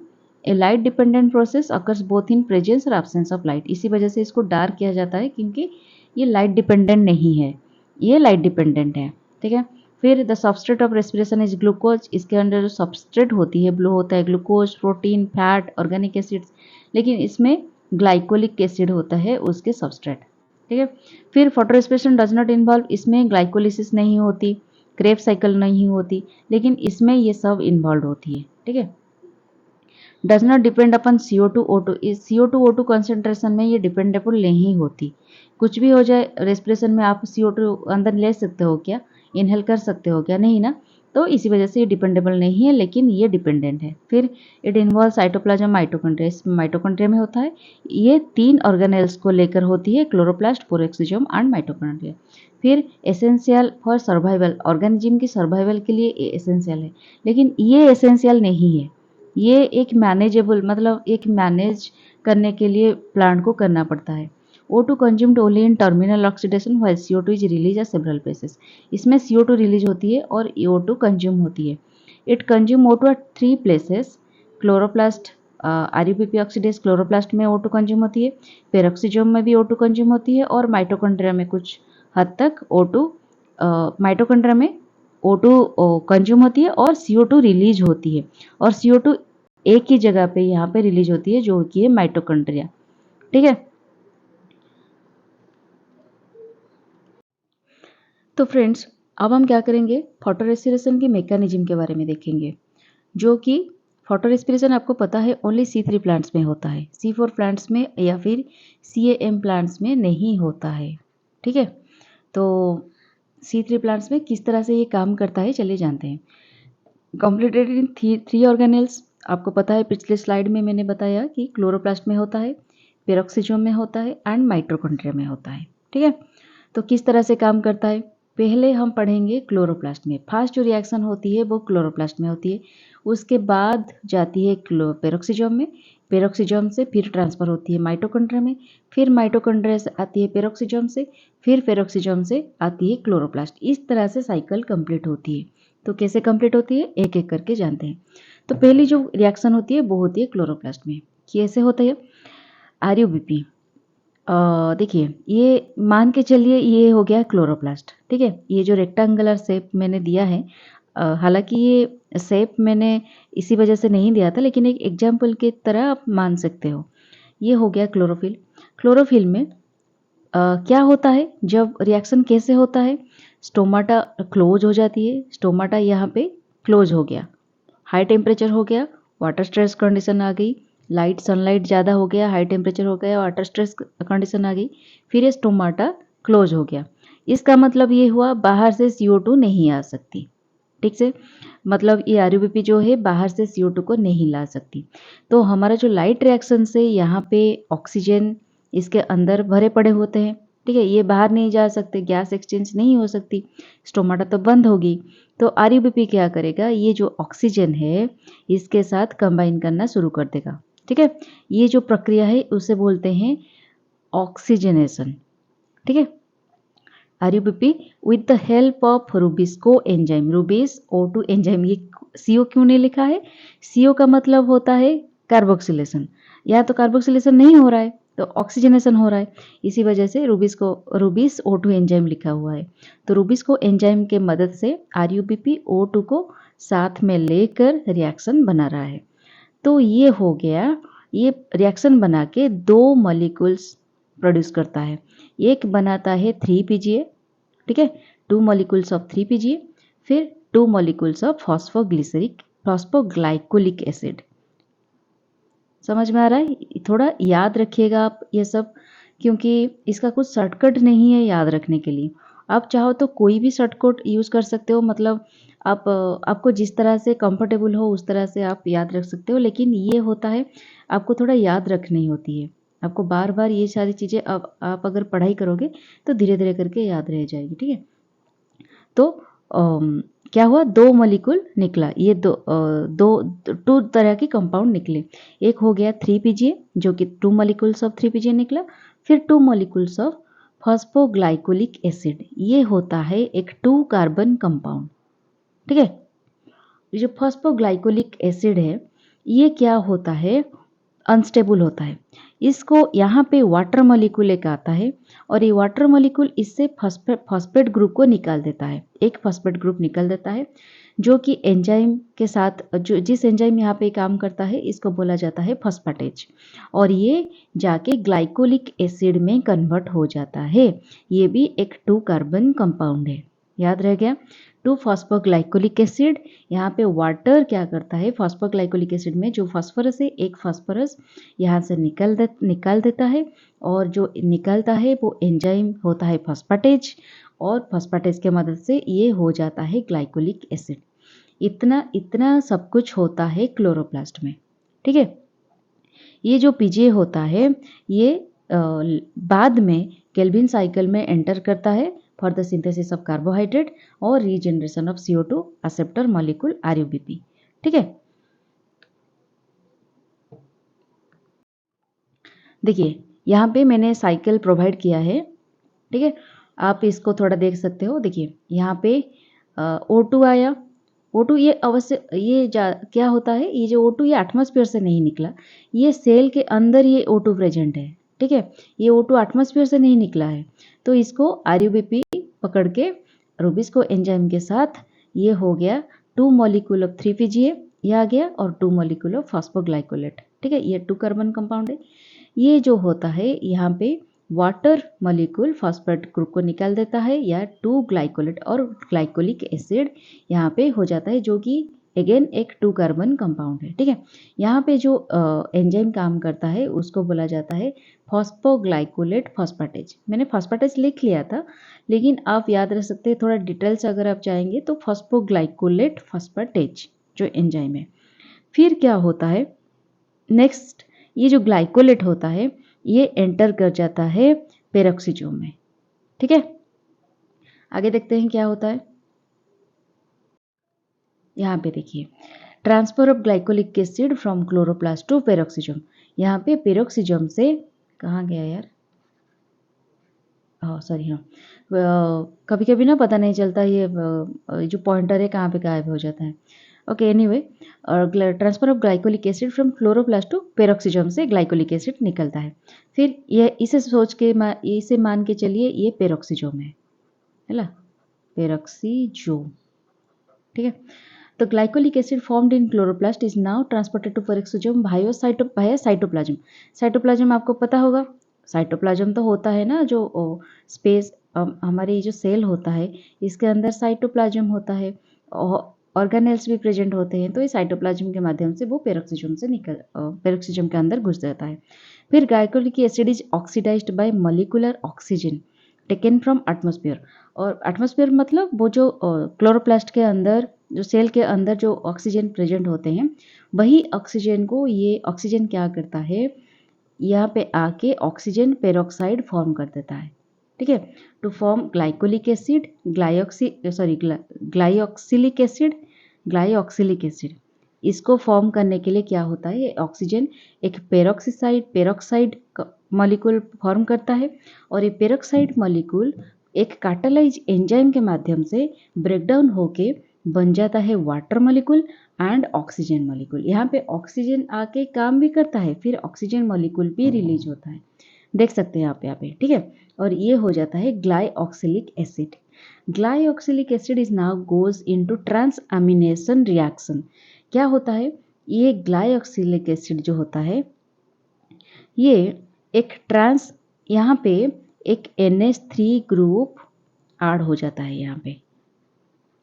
a light dependent process occurs both in presence और एब्सेंस ऑफ लाइट, इसी वजह से इसको डार्क किया जाता है क्योंकि ये लाइट डिपेंडेंट नहीं है, ये लाइट डिपेंडेंट है। ठीक है, फिर the substrate of respiration is glucose, इसके अंदर जो सबस्ट्रेट होती है ब्लो होता है glucose, protein, fat, organic acids, लेकिन इसमें ग्लाइकोलिक एसिड होता है उसके सबस्ट्रेट। ठीक है, फिर photo respiration does not involve, इसमें ग्लाइकोलिसिस नहीं होती, क्रेब साइकिल नहीं होती, लेकिन इसमें ये सब इन्वॉल्व होती है। ठीक है, does not depend upon CO2 O2, इस CO2 O2 कॉन्सेंट्रेशन में ये डिपेंडेबल नहीं होती, कुछ भी हो जाए रेस्पिरेशन में आप CO2 अंदर ले सकते हो क्या, इनहेल कर सकते हो क्या, नहीं ना, तो इसी वजह से ये डिपेंडेबल नहीं है, लेकिन ये डिपेंडेंट है। फिर इट इन्वॉल्व साइटोप्लाज्म माइटोकॉन्ड्रिया, इसमें माइटोकॉन्ड्रिया में होता है, ये 3 ऑर्गेनेल्स को लेकर होती है, क्लोरोप्लास्ट, पेरोक्सिसोम एंड माइटोकॉन्ड्रिया। फिर एसेंशियल फॉर सर्वाइवल, ऑर्गेनिज्म की सर्वाइवल के लिए ये एसेंशियल है, लेकिन ये एसेंशियल नहीं है, ये एक मैनेजेबल, मतलब एक मैनेज करने के लिए प्लांट को करना पड़ता है। O2 consumed only in terminal oxidation while CO2 is release at several places, इसमें CO2 रिलीज होती है और O2 कंज्यूम होती है। It consume O2 at 3 places, chloroplast, RUPP oxidase chloroplast में O2 कंज्यूम होती है, पेरोक्सिसोम में भी O2 कंज्यूम होती है, और माइटोकॉन्ड्रिया में कुछ हद तक O2, माइटोकॉन्ड्रिया में O2 कंज्यूम होती है और CO2 रिलीज होती है, और CO2 एक ही जगह पे यहाँ पे रिलीज होती है जो कि है माइटोकॉन्ड्रिया। ठीक है, तो फ्रेंड्स अब हम क्या करेंगे, फोटो रेस्पिरेशन की मैकेनिज्म के बारे में देखेंगे, जो कि फोटो रेस्पिरेशन आपको पता है ओनली C3 प्लांट्स में होता है, C4 प्लांट्स में या फिर CAM प्लांट्स में नहीं होता है। ठीक है, तो C3 प्लांट्स में किस तरह से ये काम करता है चलिए जानते हैं। कॉम्प्लीटेड इन 3 ऑर्गेनेल्स, आपको पता है पिछले स्लाइड में मैंने बताया कि क्लोरोप्लास्ट में होता है, पेरोक्सिसोम में होता है एंड माइटोकॉन्ड्रिया में होता है। ठीक है, तो किस तरह से काम करता है, पहले हम पढ़ेंगे क्लोरोप्लास्ट में। फर्स्ट जो रिएक्शन होती है वो क्लोरोप्लास्ट में होती है, उसके बाद जाती है पेरोक्सिसोम में, पेरोक्सिसोम से फिर ट्रांसफर होती है माइटोकॉन्ड्रिया में, फिर माइटोकॉन्ड्रिया से आती है पेरोक्सिसोम से, फिर पेरोक्सिसोम से आती है क्लोरोप्लास्ट। इस तरह से साइकिल कंप्लीट होती है। तो कैसे कंप्लीट होती है एक एक करके जानते हैं। तो पहली जो रिएक्शन होती है वो होती है क्लोरोप्लास्ट में। कैसे होता है, RUBP, देखिए ये मान के चलिए ये हो गया क्लोरोप्लास्ट। ठीक है, ये जो रेक्टेंगुलर शेप मैंने दिया है, हालांकि ये शेप मैंने इसी वजह से नहीं दिया था, लेकिन एक एग्जाम्पल की तरह आप मान सकते हो। ये हो गया क्लोरोफिल। क्लोरोफिल में क्या होता है, जब रिएक्शन कैसे होता है, स्टोमाटा क्लोज हो जाती है, स्टोमाटा यहाँ पे क्लोज हो गया, हाई टेम्परेचर हो गया, वाटर स्ट्रेस कंडीशन आ गई, लाइट सनलाइट ज़्यादा हो गया, हाई टेम्परेचर हो गया, वाटर स्ट्रेस कंडीशन आ गई, फिर ये स्टोमाटा क्लोज हो गया। इसका मतलब ये हुआ बाहर से CO2 नहीं आ सकती। ठीक से, मतलब ये आरयूबीपी जो है बाहर से CO2 को नहीं ला सकती। तो हमारा जो लाइट रिएक्शन से यहाँ पे ऑक्सीजन इसके अंदर भरे पड़े होते हैं, ठीक है, ये बाहर नहीं जा सकते, गैस एक्सचेंज नहीं हो सकती, स्टोमाटा तो बंद होगी। तो आरयूबीपी क्या करेगा, ये जो ऑक्सीजन है इसके साथ कंबाइन करना शुरू कर देगा, ठीक है। ये जो प्रक्रिया है उसे बोलते हैं ऑक्सीजनेशन, ठीक है। RuBP with the help of rubisco enzyme, रूबिस O2 enzyme, ये CO क्यों नहीं लिखा है? CO का मतलब होता है कार्बोक्सिलेशन, यहाँ तो कार्बोक्सिलेशन नहीं हो रहा है तो ऑक्सीजनेशन हो रहा है, इसी वजह से रूबिस O2 एंजाइम लिखा हुआ है। तो रूबिस्को एंजाइम के मदद से आरयूबीपी O2 को साथ में लेकर रिएक्शन बना रहा है। तो ये हो गया, ये रिएक्शन बना के 2 मॉलिक्यूल्स प्रोड्यूस करता है। एक बनाता है 3PGA, ठीक है, 2 मॉलिक्यूल्स ऑफ 3PGA, फिर 2 मॉलिक्यूल्स ऑफ फॉस्फोग्लाइकोलिक एसिड। समझ में आ रहा है? थोड़ा याद रखिएगा आप ये सब, क्योंकि इसका कुछ शॉर्टकट नहीं है याद रखने के लिए। आप चाहो तो कोई भी शॉर्टकट यूज़ कर सकते हो, मतलब आप आपको जिस तरह से कंफर्टेबल हो उस तरह से आप याद रख सकते हो, लेकिन ये होता है आपको थोड़ा याद रखनी होती है। आपको बार-बार ये सारी चीज़ें अब आप अगर पढ़ाई करोगे तो धीरे-धीरे करके याद रह जाएगी, ठीक है? तो क्या हुआ, 2 मॉलिक्यूल निकला, ये 2 तरह के कंपाउंड निकले। एक हो गया 3PGA जो कि 2 मॉलिक्यूल्स ऑफ 3PGA निकला, फिर 2 मॉलिक्यूल्स ऑफ फॉस्फोग्लाइकोलिक एसिड, ये होता है एक 2 कार्बन कंपाउंड, ठीक है। ये जो फॉस्फोग्लाइकोलिक एसिड है ये क्या होता है, अनस्टेबल होता है। इसको यहाँ पे वाटर मॉलिक्यूल एक आता है और ये वाटर मॉलिक्यूल इससे फॉस्फेट ग्रुप को निकाल देता है, एक फॉस्फेट ग्रुप निकाल देता है, जो कि एंजाइम के साथ जो जिस एंजाइम यहाँ पे काम करता है इसको बोला जाता है फॉस्फेटेज, और ये जाके ग्लाइकोलिक एसिड में कन्वर्ट हो जाता है। ये भी एक 2 कार्बन कंपाउंड है, याद रह गया। 2 फॉस्फोग्लाइकोलिक एसिड, यहाँ पे वाटर क्या करता है, फॉस्फोग्लाइकोलिक एसिड में जो फास्फोरस है, एक फास्फोरस यहाँ से निकाल देता है, और जो निकलता है वो एंजाइम होता है फॉस्फेटेज, और फॉस्फेटेज के मदद से ये हो जाता है ग्लाइकोलिक एसिड। इतना इतना सब कुछ होता है क्लोरोप्लास्ट में, ठीक है। ये जो पीजे होता है ये बाद में केल्विन साइकिल में एंटर करता है for the synthesis of carbohydrate और regeneration of CO2 acceptor molecule RuBP, ठीक है। देखिए यहाँ पे मैंने साइकिल प्रोवाइड किया है, ठीक है, आप इसको थोड़ा देख सकते हो। देखिए यहाँ पे O2 आया, O2 ये अवश्य ये क्या होता है, ये जो O2 ये एटमॉस्फेयर से नहीं निकला, ये सेल के अंदर ये O2 प्रेजेंट है, ठीक है, ये O2 एटमॉस्फेयर से नहीं निकला है। तो इसको आरयूबीपी पकड़ के रूबिस्को एंजाइम के साथ ये हो गया 2 मॉलिक्यूल ऑफ 3PGA, ये आ गया, और 2 मॉलिक्यूल ऑफ फॉस्फोग्लाइकोलेट, ठीक है, ये 2 कार्बन कंपाउंड है। ये जो होता है यहाँ पे वाटर मॉलिक्यूल फॉस्फेट ग्रुप को निकाल देता है, या 2 ग्लाइकोलेट और ग्लाइकोलिक एसिड यहाँ पे हो जाता है, जो कि अगेन एक 2 कार्बन कंपाउंड है, ठीक है। यहाँ पे जो एंजाइम काम करता है उसको बोला जाता है फॉस्फोग्लाइकोलेट फॉस्फेटेज। मैंने फॉस्फेटेज लिख लिया था, लेकिन आप याद रख सकते हैं, थोड़ा डिटेल्स अगर आप चाहेंगे तो फॉस्फोग्लाइकोलेट फॉस्फेटेज जो एंजाइम है। फिर क्या होता है नेक्स्ट, ये जो ग्लाइकोलेट होता है ये एंटर कर जाता है पेरोक्सिसोम में, ठीक है। आगे देखते हैं क्या होता है। यहाँ पे देखिए transfer of glycolic acid from chloroplast to peroxisome. यहाँ पे पेरोक्सिसोम से कहाँ गया यार, हाँ सॉरी, हाँ कभी कभी ना पता नहीं चलता, ये जो पॉइंटर है कहाँ पे गायब हो जाता है। ओके एनीवे, और transfer of glycolic acid from chloroplast to peroxisome से ग्लाइकोलिक एसिड निकलता है। फिर ये इसे सोच के इसे मान के चलिए ये पेरोक्सिसोम है ना, पेरोक्सिसोम, ठीक है। तो glycolic acid formed in chloroplast is now transported to peroxisome via cytoplasm. Cytoplasm आपको पता होगा, साइटोप्लाज्म तो होता है ना जो स्पेस, हमारे ये जो सेल होता है इसके अंदर साइटोप्लाज्म होता है, ऑर्गेनेल्स भी प्रेजेंट होते हैं, तो ये साइटोप्लाज्म के माध्यम से वो पेरोक्सिसोम के अंदर घुस जाता है। फिर glycolic acid is oxidized by molecular oxygen taken from atmosphere, और एटमॉस्फेयर मतलब वो जो क्लोरोप्लास्ट के अंदर जो सेल के अंदर जो ऑक्सीजन प्रेजेंट होते हैं, वही ऑक्सीजन को ये ऑक्सीजन क्या करता है, यहाँ पे आके ऑक्सीजन पेरोक्साइड फॉर्म कर देता है। ठीक है, to form glycolic acid, glyoxylic acid, glyoxylic acid. इसको फॉर्म करने के लिए क्या होता है, ऑक्सीजन एक पेरोक्साइड मॉलिक्यूल फॉर्म करता है और ये पेरोक्साइड मॉलिक्यूल एक कैटालाइज एंजाइम के माध्यम से ब्रेकडाउन होके बन जाता है water molecule and oxygen molecule. यहाँ पे ऑक्सीजन आके काम भी करता है, फिर ऑक्सीजन मॉलिक्यूल भी रिलीज होता है, देख सकते हैं आप यहाँ पे। ठीक है, और ये हो जाता है glyoxylic acid. Glyoxylic acid is now goes into transamination reaction. क्या होता है, ये ग्लाइऑक्सिलिक एसिड जो होता है ये एक यहाँ पे एक NH3 ग्रुप ऐड हो जाता है यहाँ पे।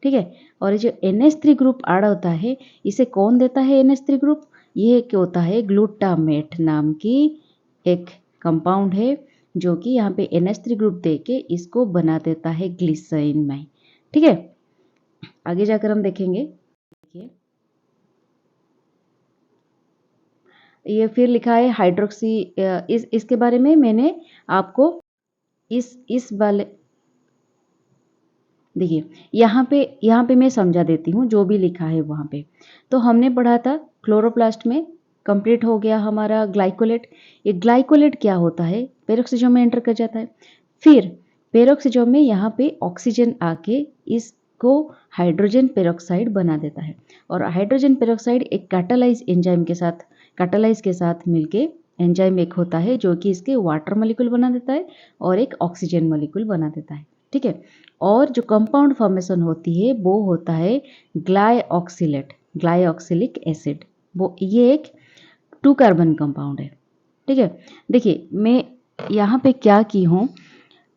ठीक है, और ये जो NH3 ग्रुप ऐड होता है, इसे कौन देता है NH3 ग्रुप, ये क्या होता है, ग्लूटामेट नाम की एक कंपाउंड है जो कि यहाँ पे NH3 ग्रुप दे के इसको बना देता है ग्लिसरीन में। ठीक है, आगे जाकर हम देखेंगे। देखिए ये फिर लिखा है हाइड्रोक्सी, इसके बारे में मैंने आपको इस वाले, देखिए यहाँ पे मैं समझा देती हूँ जो भी लिखा है वहाँ पे। तो हमने पढ़ा था क्लोरोप्लास्ट में कंप्लीट हो गया हमारा ग्लाइकोलेट। ये ग्लाइकोलेट क्या होता है, पेरोक्सिजोम में एंटर कर जाता है, फिर पेरोक्सिजोम में यहाँ पे ऑक्सीजन आके इसको हाइड्रोजन पेरोक्साइड बना देता है और हाइड्रोजन पेरोक्साइड एक कैटालाइज के साथ मिलके एंजाइम एक होता है जो कि इसके वाटर मॉलिक्यूल बना देता है और एक ऑक्सीजन मॉलिक्यूल बना देता है। ठीक है, और जो कंपाउंड फॉर्मेशन होती है वो होता है ग्लाइऑक्सिलिक एसिड। वो ये एक 2 कार्बन कंपाउंड है। ठीक है, देखिए मैं यहाँ पे क्या की हूँ,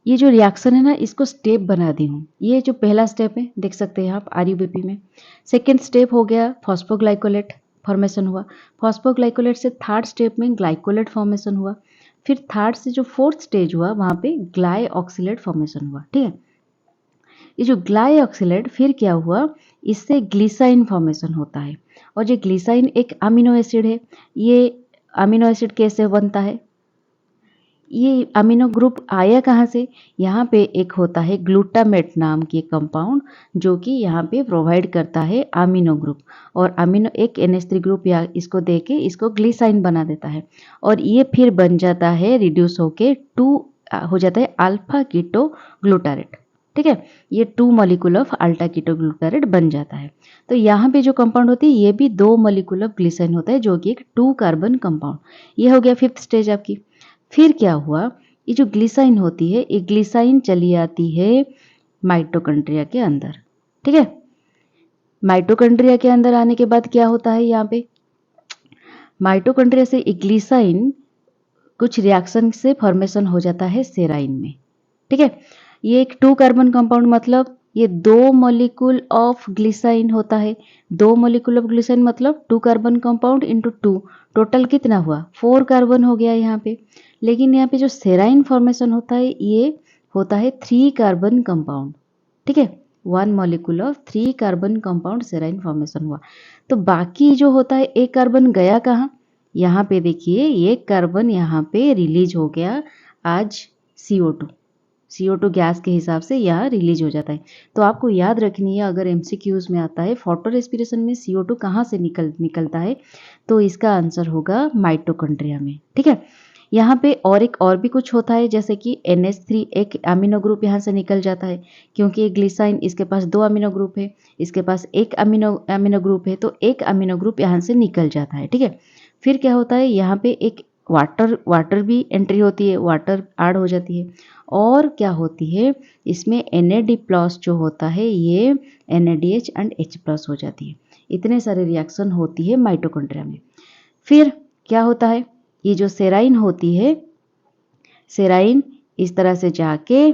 ये जो रिएक्शन है ना इसको स्टेप बना दी हूँ। ये जो पहला स्टेप है देख सकते हैं आप RUBP में। सेकेंड स्टेप हो गया फॉस्फोग्लाइकोलेट फॉर्मेशन हुआ, फॉस्फोग्लाइकोलेट से थर्ड स्टेप में ग्लाइकोलेट फॉर्मेशन हुआ, फिर थर्ड से जो फोर्थ स्टेज हुआ वहाँ पे ग्लाइऑक्सिलेट फॉर्मेशन हुआ। ठीक है, ये जो ग्लाइऑक्सिलेट फिर क्या हुआ, इससे ग्लिसाइन फॉर्मेशन होता है और ये ग्लिसाइन एक अमीनो एसिड है। ये अमीनो एसिड कैसे बनता है, ये अमीनो ग्रुप आया कहाँ से, यहाँ पे एक होता है ग्लूटामेट नाम की कंपाउंड जो कि यहाँ पे प्रोवाइड करता है अमीनो ग्रुप, और अमीनो एक NH3 ग्रुप या इसको दे के इसको ग्लिसाइन बना देता है और ये फिर बन जाता है रिड्यूस होके 2 हो जाता है अल्फा कीटो ग्लूटारेट। ठीक है, ये 2 molecule of alpha keto glutarate बन जाता है। तो यहाँ पे जो कंपाउंड होती है ये भी 2 मॉलिक्यूल ऑफ ग्लिसाइन होता है जो कि एक 2 कार्बन कंपाउंड। ये हो गया 5th स्टेज आपकी। फिर क्या हुआ, ये जो ग्लिसाइन होती है ये ग्लिसाइन चली आती है माइटोकॉन्ड्रिया के अंदर। ठीक है, माइटोकॉन्ड्रिया के अंदर आने के बाद क्या होता है, यहाँ पे माइटोकॉन्ड्रिया से ग्लिसाइन कुछ रिएक्शन से फॉर्मेशन हो जाता है सेराइन में। ठीक है, ये एक 2 कार्बन कंपाउंड, मतलब ये 2 मॉलिक्यूल ऑफ ग्लिसाइन होता है। 2 मॉलिक्यूल ऑफ ग्लिसाइन मतलब 2 कार्बन कंपाउंड इंटू 2, टोटल कितना हुआ 4 कार्बन हो गया यहाँ पे। लेकिन यहाँ पे जो सेराइन फॉर्मेशन होता है ये होता है 3 कार्बन कंपाउंड। ठीक है, 1 molecule of 3 carbon compound serine formation हुआ। तो बाकी जो होता है 1 कार्बन गया कहाँ, यहाँ पे देखिए 1 कार्बन यहाँ पे रिलीज हो गया आज CO2 गैस के हिसाब से यहाँ रिलीज हो जाता है। तो आपको याद रखनी है, अगर MCQs में आता है फोटो रेस्पिरेशन में CO2 कहाँ से निकलता है, तो इसका आंसर होगा माइटोकॉन्ड्रिया में। ठीक है, यहाँ पे और भी कुछ होता है, जैसे कि NH3 एक अमीनो ग्रुप यहाँ से निकल जाता है, क्योंकि ग्लिसाइन इसके पास 2 अमीनो ग्रुप है, इसके पास एक अमीनो ग्रुप है, तो एक अमीनो ग्रुप यहाँ से निकल जाता है। ठीक है, फिर क्या होता है, यहाँ पे एक वाटर भी एंट्री होती है, वाटर ऐड हो जाती है, और क्या होती है इसमें NAD+ जो होता है ये NADH एंड H+ हो जाती है। इतने सारे रिएक्शन होती है माइटोकॉन्ड्रिया में। फिर क्या होता है, ये जो सेराइन होती है, सेराइन इस तरह से जाके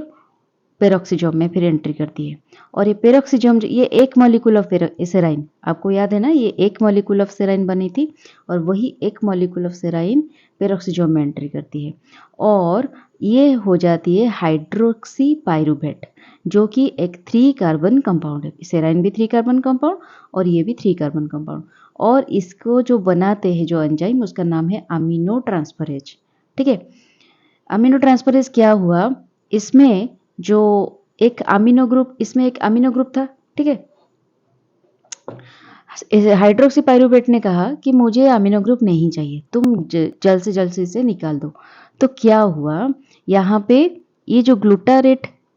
पेरोक्सिजोम में फिर एंट्री करती है, और ये पेरोक्सिजोम ये एक मॉलिक्यूल ऑफ सेराइन, आपको याद है ना, ये एक मॉलिक्यूल ऑफ सेराइन बनी थी और वही एक मॉलिक्यूल ऑफ सेराइन पेरोक्सिजोम में एंट्री करती है, और ये हो जाती है हाइड्रोक्सी पायरूवेट, जो कि एक 3 कार्बन कंपाउंड है। सेराइन भी 3 कार्बन कंपाउंड और ये भी 3 कार्बन कंपाउंड। और इसको जो बनाते हैं जो एंजाइम, उसका नाम है अमीनो ट्रांसफरेज। ठीक है, अमीनो ट्रांसफरेज क्या हुआ, इसमें जो एक अमीनो ग्रुप, इसमें एक अमीनो ग्रुप था। ठीक है, हाइड्रोक्सी पायरूवेट ने कहा कि मुझे अमीनो ग्रुप नहीं चाहिए, तुम जल्द से जल्द से इसे निकाल दो। तो क्या हुआ, यहाँ पे ये जो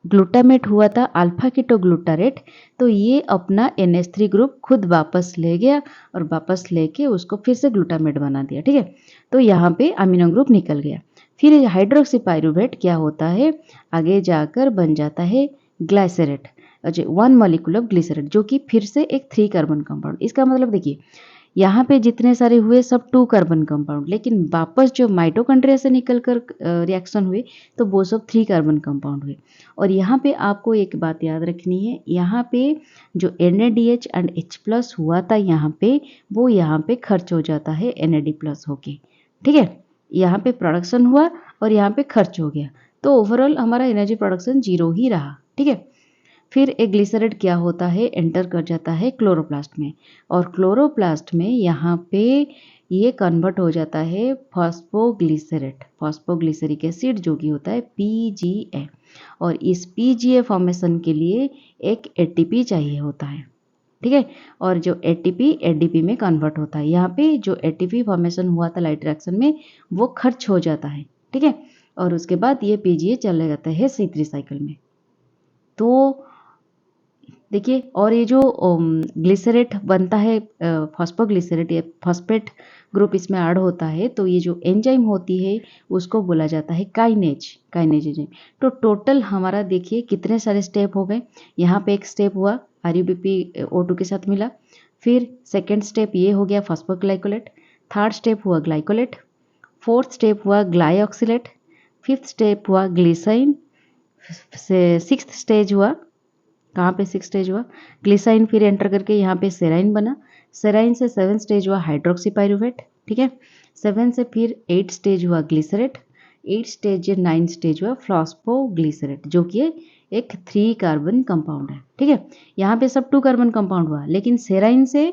ग्लूटामेट हुआ था, अल्फा कीटोग्लूटारेट, तो ये अपना NH3 ग्रुप खुद वापस ले गया और वापस लेके उसको फिर से ग्लूटामेट बना दिया। ठीक है, तो यहाँ पे अमीनो ग्रुप निकल गया। फिर हाइड्रोक्सी पायरूवेट क्या होता है, आगे जाकर बन जाता है ग्लाइसरेट, 1 मॉलिक्यूल ऑफ ग्लिसरेट, जो कि फिर से एक 3 कार्बन कंपाउंड। इसका मतलब देखिए, यहाँ पे जितने सारे हुए सब 2 कार्बन कंपाउंड, लेकिन वापस जो माइटोकॉन्ड्रिया से निकलकर रिएक्शन हुए तो वो सब 3 कार्बन कंपाउंड हुए। और यहाँ पे आपको एक बात याद रखनी है, यहाँ पे जो NADH एंड H+ हुआ था यहाँ पे, वो यहाँ पे खर्च हो जाता है NAD+ होके। ठीक है, यहाँ पे प्रोडक्शन हुआ और यहाँ पे खर्च हो गया, तो ओवरऑल हमारा एनर्जी प्रोडक्शन 0 ही रहा। ठीक है, फिर एक ग्लिसरेट क्या होता है, एंटर कर जाता है क्लोरोप्लास्ट में, और क्लोरोप्लास्ट में यहाँ पे ये कन्वर्ट हो जाता है फॉस्फोग्लिसरेट, फॉस्फोग्लिसरिक एसिड, जो कि होता है PGA। और इस PGA फॉर्मेशन के लिए एक ATP चाहिए होता है। ठीक है, और जो ATP ADP में कन्वर्ट होता है। यहाँ पे जो ATP फॉर्मेशन हुआ था लाइट रिएक्शन में, वो खर्च हो जाता है। ठीक है, और उसके बाद ये PGA चले जाता है C3 साइकिल में। तो देखिए, और ये जो ग्लिसरेट बनता है, फॉस्फोग्लिसरेट, ये फॉस्फेट ग्रुप इसमें ऐड होता है, तो ये जो एंजाइम होती है उसको बोला जाता है काइनेज एंजाइम। तो टोटल हमारा देखिए कितने सारे स्टेप हो गए। यहाँ पे एक स्टेप हुआ, RUBP O2 के साथ मिला, फिर सेकेंड स्टेप ये हो गया फॉस्फोग्लाइकोलेट, थर्ड स्टेप हुआ ग्लाइकोलेट, फोर्थ स्टेप हुआ ग्लाइऑक्सिलेट, फिफ्थ स्टेप हुआ ग्लिसाइन, सिक्स्थ स्टेज हुआ, कहाँ पे 6 स्टेज हुआ, ग्लिसाइन, फिर एंटर करके यहाँ पे सेराइन बना, सेराइन से 7 स्टेज हुआ हाइड्रोक्सी पायरूवेट। ठीक है, 7 से फिर 8 स्टेज हुआ ग्लिसरेट, 8 स्टेज 9 स्टेज हुआ फ्लॉस्फोग्लिसरेट, जो कि एक 3 कार्बन कंपाउंड है। ठीक है, यहाँ पे सब 2 कार्बन कंपाउंड हुआ, लेकिन सेराइन से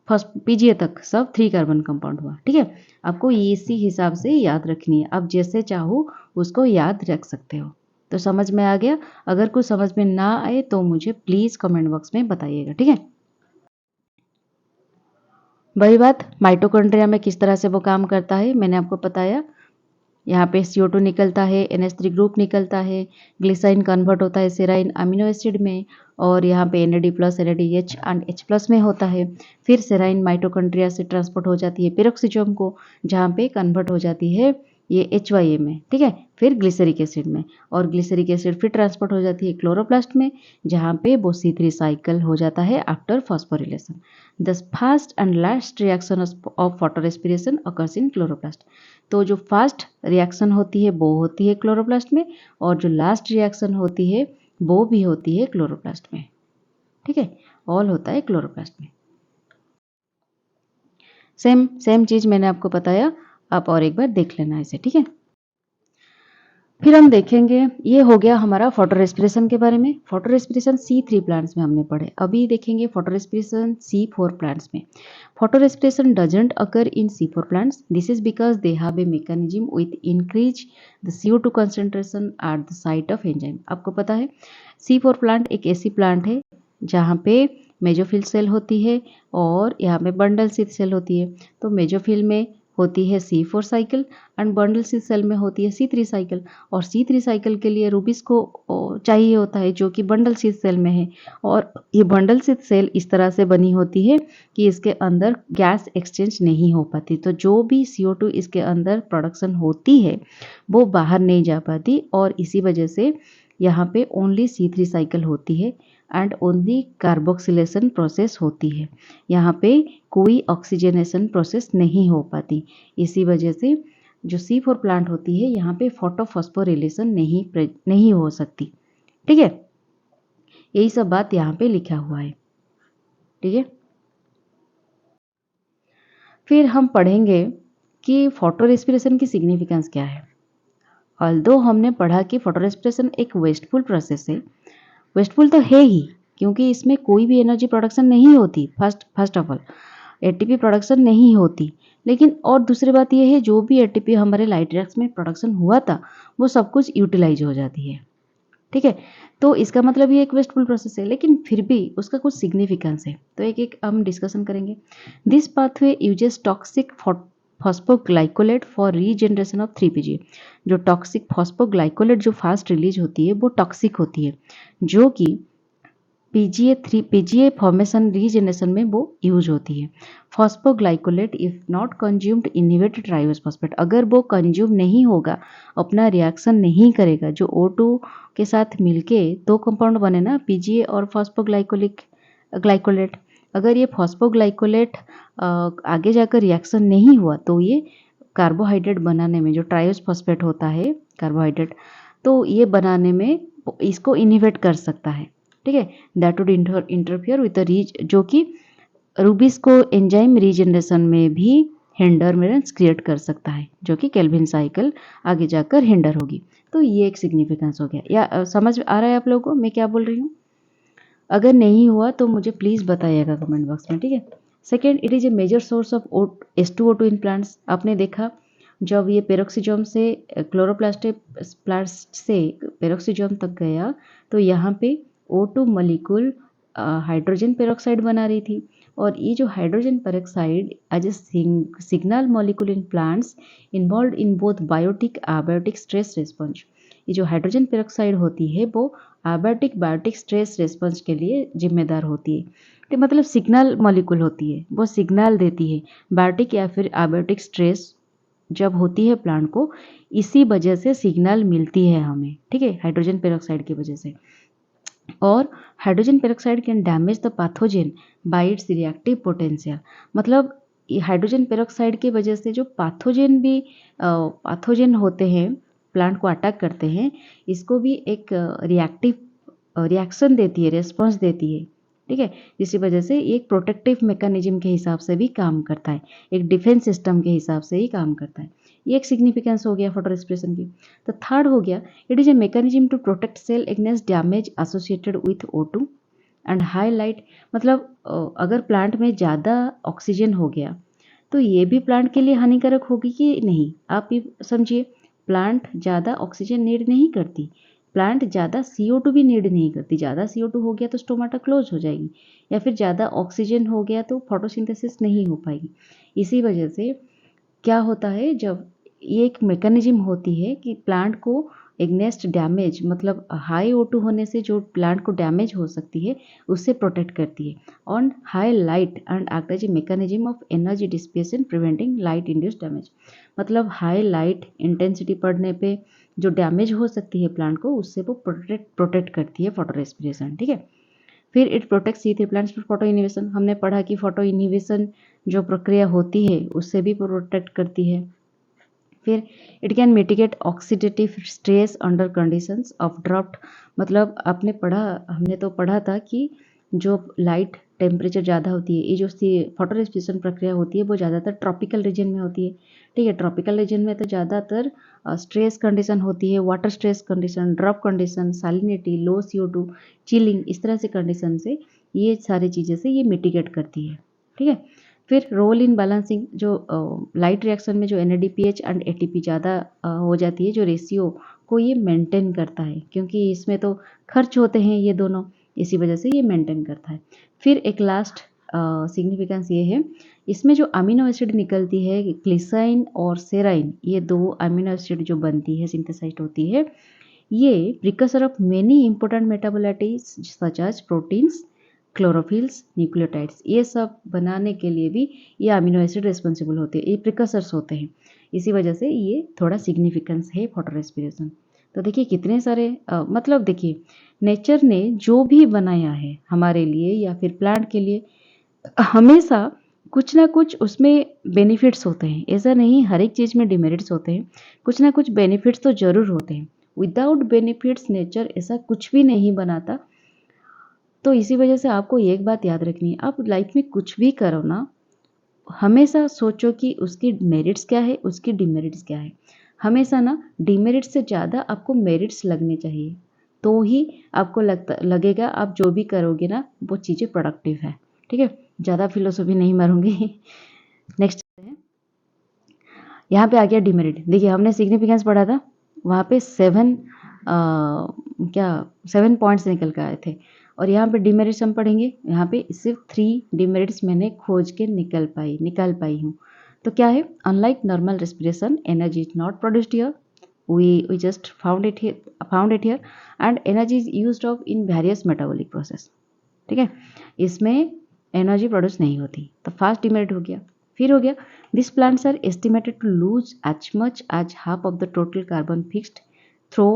फर्स्ट PGA तक सब 3 कार्बन कंपाउंड हुआ। ठीक है, आपको इसी हिसाब से याद रखनी है, आप जैसे चाहो उसको याद रख सकते हो। तो समझ में आ गया? अगर कुछ समझ में ना आए तो मुझे प्लीज़ कमेंट बॉक्स में बताइएगा। ठीक है, वही बात माइटोकॉन्ड्रिया में किस तरह से वो काम करता है मैंने आपको बताया। यहाँ पे CO2 निकलता है, NH3 ग्रुप निकलता है, ग्लिसाइन कन्वर्ट होता है सेराइन अमीनो एसिड में, और यहाँ पे NAD+ NADH एंड H+ में होता है। फिर सेराइन माइटोकॉन्ड्रिया से ट्रांसपोर्ट हो जाती है पेरोक्सिसोम को, जहाँ पे कन्वर्ट हो जाती है ये HYA में। ठीक है, फिर ग्लिसरिक एसिड में, और ग्लिसरिक एसिड फिर ट्रांसपोर्ट हो जाती है क्लोरोप्लास्ट में, जहाँ पे वो C3 साइकिल हो जाता है after phosphorylation. The first and last reaction of फोटोरेस्पिरेशन occurs in chloroplast. तो जो फर्स्ट रिएक्शन होती है वो होती है क्लोरोप्लास्ट में, और जो लास्ट रिएक्शन होती है वो भी होती है क्लोरोप्लास्ट में। ठीक है, ऑल होता है क्लोरोप्लास्ट में। सेम सेम चीज़ मैंने आपको बताया, आप और एक बार देख लेना इसे। ठीक है, फिर हम देखेंगे, ये हो गया हमारा फोटो रेस्पिरेशन के बारे में। फोटो रेस्पिरेशन C3 प्लांट्स में हमने पढ़े, अभी देखेंगे फोटो रेस्पिरेशन C4 प्लांट्स में। Photo respiration doesn't occur in C4 plants, this is because they have a mechanism with increase the CO2 concentration at the site of enzyme. आपको पता है C4 plant एक ऐसी प्लांट है जहाँ पे mesophyll cell होती है और यहाँ पे बंडल शीथ सेल होती है। तो मेजोफिल में होती है C4 cycle and bundle sheath cell में होती है C3 साइकिल, और C3 साइकिल के लिए रूबिस को चाहिए होता है जो कि बंडल शीथ सेल में है। और ये बंडल शीथ सेल इस तरह से बनी होती है कि इसके अंदर गैस एक्सचेंज नहीं हो पाती, तो जो भी CO2 इसके अंदर प्रोडक्शन होती है वो बाहर नहीं जा पाती, और इसी वजह से यहाँ पे ओनली C3 साइकिल होती है एंड ओनली कार्बोक्सिलेशन प्रोसेस होती है। यहाँ पे कोई ऑक्सीजनेशन प्रोसेस नहीं हो पाती। इसी वजह से जो C4 प्लांट होती है यहाँ पे फोटोफॉस्फोरिलेशन नहीं हो सकती। ठीक है, यही सब बात यहाँ पे लिखा हुआ है। ठीक है, फिर हम पढ़ेंगे कि फोटो रेस्पिरेशन की सिग्निफिकेंस क्या है। ऑल्दो हमने पढ़ा कि फोटो रेस्पिरेशन एक वेस्टफुल प्रोसेस है, वेस्टफुल तो है ही क्योंकि इसमें कोई भी एनर्जी प्रोडक्शन नहीं होती, first of all ATP production नहीं होती। लेकिन और दूसरी बात यह है, जो भी एटीपी हमारे लाइट रिएक्शन में प्रोडक्शन हुआ था वो सब कुछ यूटिलाइज हो जाती है, ठीक है। तो इसका मतलब ये एक वेस्टफुल प्रोसेस है, लेकिन फिर भी उसका कुछ सिग्निफिकेंस है, तो एक एक हम डिस्कशन करेंगे। This pathway uses toxic phosphoglycolate for regeneration of 3 PG. जो टॉक्सिक फॉस्फोग्लाइकोलेट जो फास्ट रिलीज होती है वो टॉक्सिक होती है, जो कि पीजीए फॉर्मेशन रीजनरेशन में वो यूज होती है। Phosphoglycolate if not consumed inhibit triose phosphate, अगर वो कंज्यूम नहीं होगा, अपना रिएक्शन नहीं करेगा, जो O2 के साथ मिलके दो कंपाउंड बने ना, पीजीए और ग्लाइकोलेट, अगर ये फॉस्फोग्लाइकोलेट आगे जाकर रिएक्शन नहीं हुआ तो ये कार्बोहाइड्रेट बनाने में, जो ट्राइओस फॉस्फेट होता है कार्बोहाइड्रेट, तो ये बनाने में इसको इनहिबिट कर सकता है, ठीक है। That would interfere with the जो कि रूबिस्को एंजाइम रीजनरेशन में भी हिंडरमेंस क्रिएट कर सकता है, जो कि केल्विन साइकिल आगे जाकर हिंडर होगी। तो ये एक सिग्निफिकेंस हो गया, या समझ आ रहा है आप लोगों को मैं क्या बोल रही हूँ? अगर नहीं हुआ तो मुझे प्लीज़ बताइएगा कमेंट बॉक्स में, ठीक है। Second, it is a major source of H2O2 इन प्लांट्स। आपने देखा जब ये पेरोक्सिजोम से प्लास्ट से पेरोक्सिजोम तक गया तो यहाँ पे O2 मॉलिक्यूल हाइड्रोजन पेरोक्साइड बना रही थी, और ये जो hydrogen peroxide as a signal molecule in plants involve in both biotic abiotic stress response. ये जो हाइड्रोजन पेरोक्साइड होती है वो एबायोटिक बायोटिक स्ट्रेस रिस्पॉन्स के लिए जिम्मेदार होती है, तो मतलब सिग्नल मॉलिक्यूल होती है, वो सिग्नल देती है बायोटिक या फिर एबायोटिक स्ट्रेस जब होती है प्लांट को, इसी वजह से सिग्नल मिलती है हमें, ठीक है, हाइड्रोजन पेरोक्साइड की वजह से। और hydrogen peroxide can damage the pathogen bye it's reactive potential, मतलब हाइड्रोजन पेरोक्साइड की वजह से जो पैथोजन होते हैं प्लांट को अटैक करते हैं, इसको भी एक रिएक्शन देती है, रेस्पॉन्स देती है, ठीक है। इसी वजह से ये एक प्रोटेक्टिव मैकेनिज्म के हिसाब से भी काम करता है, एक डिफेंस सिस्टम के हिसाब से ही काम करता है। ये एक सिग्निफिकेंस हो गया फोटो रेस्पिरेशन की। तो थर्ड हो गया, it is a mechanism to protect cell against damage associated with O2 and high light, मतलब अगर प्लांट में ज़्यादा ऑक्सीजन हो गया तो ये भी प्लांट के लिए हानिकारक होगी कि नहीं, आप ये समझिए। प्लांट ज़्यादा ऑक्सीजन नीड नहीं करती, प्लांट ज़्यादा CO2 भी नीड नहीं करती। ज़्यादा CO2 हो गया तो स्टोमाटा क्लोज हो जाएगी, या फिर ज़्यादा ऑक्सीजन हो गया तो फोटोसिंथेसिस नहीं हो पाएगी। इसी वजह से क्या होता है, जब ये एक मैकेनिज्म होती है कि प्लांट को एग्नेस्ट डैमेज, मतलब हाई O2 होने से जो प्लांट को डैमेज हो सकती है उससे प्रोटेक्ट करती है। On high light and act as a mechanism of energy dissipation preventing light induced damage, मतलब हाई लाइट इंटेंसिटी पड़ने पे जो डैमेज हो सकती है प्लांट को, उससे वो प्रोटेक्ट करती है फोटो रेस्पिरेशन, ठीक है। फिर it protect C3 plants from photo inhibition. हमने पढ़ा कि फोटो इनहिबिशन जो प्रक्रिया होती है उससे भी प्रोटेक्ट करती है। फिर it can mitigate oxidative stress under conditions of draft, मतलब आपने पढ़ा, हमने तो पढ़ा था कि जो लाइट टेम्परेचर ज़्यादा होती है, ये जो फोटो रेस्पिरेशन प्रक्रिया होती है वो ज़्यादातर ट्रॉपिकल रीजन में होती है, ठीक है। ट्रॉपिकल रीजन में तो ज़्यादातर स्ट्रेस कंडीशन होती है, water stress condition, drought condition, salinity, low CO2, chilling, इस तरह से कंडीशन से ये सारी चीज़ें से ये मिटिगेट करती है, ठीक है। फिर रोल इन बैलेंसिंग, जो लाइट रिएक्शन में जो NADPH एंड ATP ज़्यादा हो जाती है, जो रेशियो को ये मेंटेन करता है, क्योंकि इसमें तो खर्च होते हैं ये दोनों, इसी वजह से ये मेंटेन करता है। फिर एक लास्ट सिग्निफिकेंस ये है, इसमें जो अमीनो एसिड निकलती है ग्लिसराइन और सेराइन, ये दो अमीनो एसिड जो बनती है, सिंथेसाइज्ड होती है, ये precursor of many important metabolites such as proteins, chlorophylls, nucleotides, ये सब बनाने के लिए भी ये अमीनो एसिड रिस्पॉन्सिबल होते हैं, ये प्रिकसर्स होते हैं। इसी वजह से ये थोड़ा सिग्निफिकेंस है फोटो रेस्पिरेशन। तो देखिए कितने सारे मतलब देखिए नेचर ने जो भी बनाया है हमारे लिए या फिर प्लांट के लिए, हमेशा कुछ ना कुछ उसमें बेनिफिट्स होते हैं। ऐसा नहीं हर एक चीज़ में डिमेरिट्स होते हैं, कुछ ना कुछ बेनिफिट्स तो ज़रूर होते हैं। विदाउट बेनिफिट्स नेचर ऐसा कुछ भी नहीं बनाता। तो इसी वजह से आपको एक बात याद रखनी है, आप लाइफ में कुछ भी करो ना, हमेशा सोचो कि उसकी मेरिट्स क्या है, उसकी डिमेरिट्स क्या है। हमेशा ना डिमेरिट्स से ज़्यादा आपको मेरिट्स लगने चाहिए, तो ही आपको लगेगा आप जो भी करोगे ना वो चीज़ें प्रोडक्टिव है। ठीक है, ज़्यादा फिलोसॉफी नहीं मारूंगी। नेक्स्ट है, यहाँ पे आ गया डिमेरिट। देखिए हमने सिग्निफिकेंस पढ़ा था, वहाँ पे 7 पॉइंट्स निकल कर आए थे, और यहाँ पे डिमेरिट्स हम पढ़ेंगे। यहाँ पे सिर्फ 3 डिमेरिट्स मैंने खोज के निकाल पाई हूँ। तो क्या है, unlike normal respiration energy is not produced here, we just found it here, and energy is used of in various metabolic process। ठीक है, इसमें एनर्जी प्रोड्यूस नहीं होती, तो फास्ट डिमेरिट हो गया। फिर हो गया, this plants are estimated to lose as much as half of the total carbon fixed through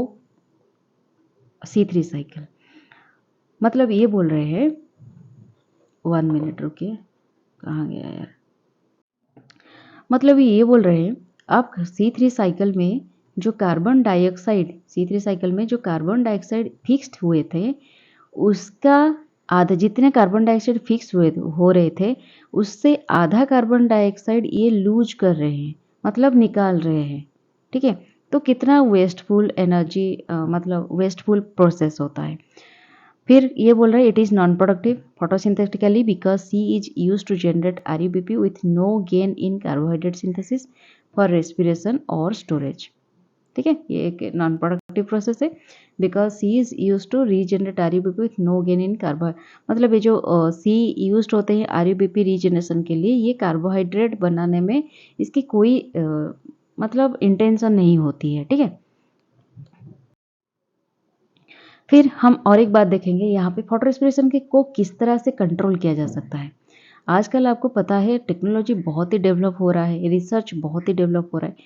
C3 cycle. मतलब ये बोल रहे हैं, 1 मिनट रुकिए, कहाँ गया यार। मतलब ये बोल रहे हैं, आप C3 साइकिल में जो कार्बन डाइऑक्साइड, C3 साइकिल में जो कार्बन डाइऑक्साइड फिक्स्ड हुए थे, उसका आधा, जितने कार्बन डाइऑक्साइड फिक्स हो रहे थे, उससे आधा कार्बन डाइऑक्साइड ये लूज कर रहे हैं, मतलब निकाल रहे हैं। ठीक है, तो कितना वेस्टफुल एनर्जी, मतलब वेस्टफुल प्रोसेस होता है। फिर ये बोल रहा है, it is non productive photosynthetically because C is use to generate RUBP with no gain in carbohydrate synthesis for respiration और स्टोरेज। ठीक है, ये एक नॉन प्रोडक्टिव प्रोसेस है, because C is use to regenerate RUBP with no gain in मतलब ये जो सी use होते हैं RUBP रीजनरेशन के लिए, ये कार्बोहाइड्रेट बनाने में इसकी कोई मतलब इंटेंशन नहीं होती है। ठीक है, फिर हम और एक बात देखेंगे, यहाँ पे फोटो रेस्पिरेशन को किस तरह से कंट्रोल किया जा सकता है। आजकल आपको पता है टेक्नोलॉजी बहुत ही डेवलप हो रहा है, रिसर्च बहुत ही डेवलप हो रहा है,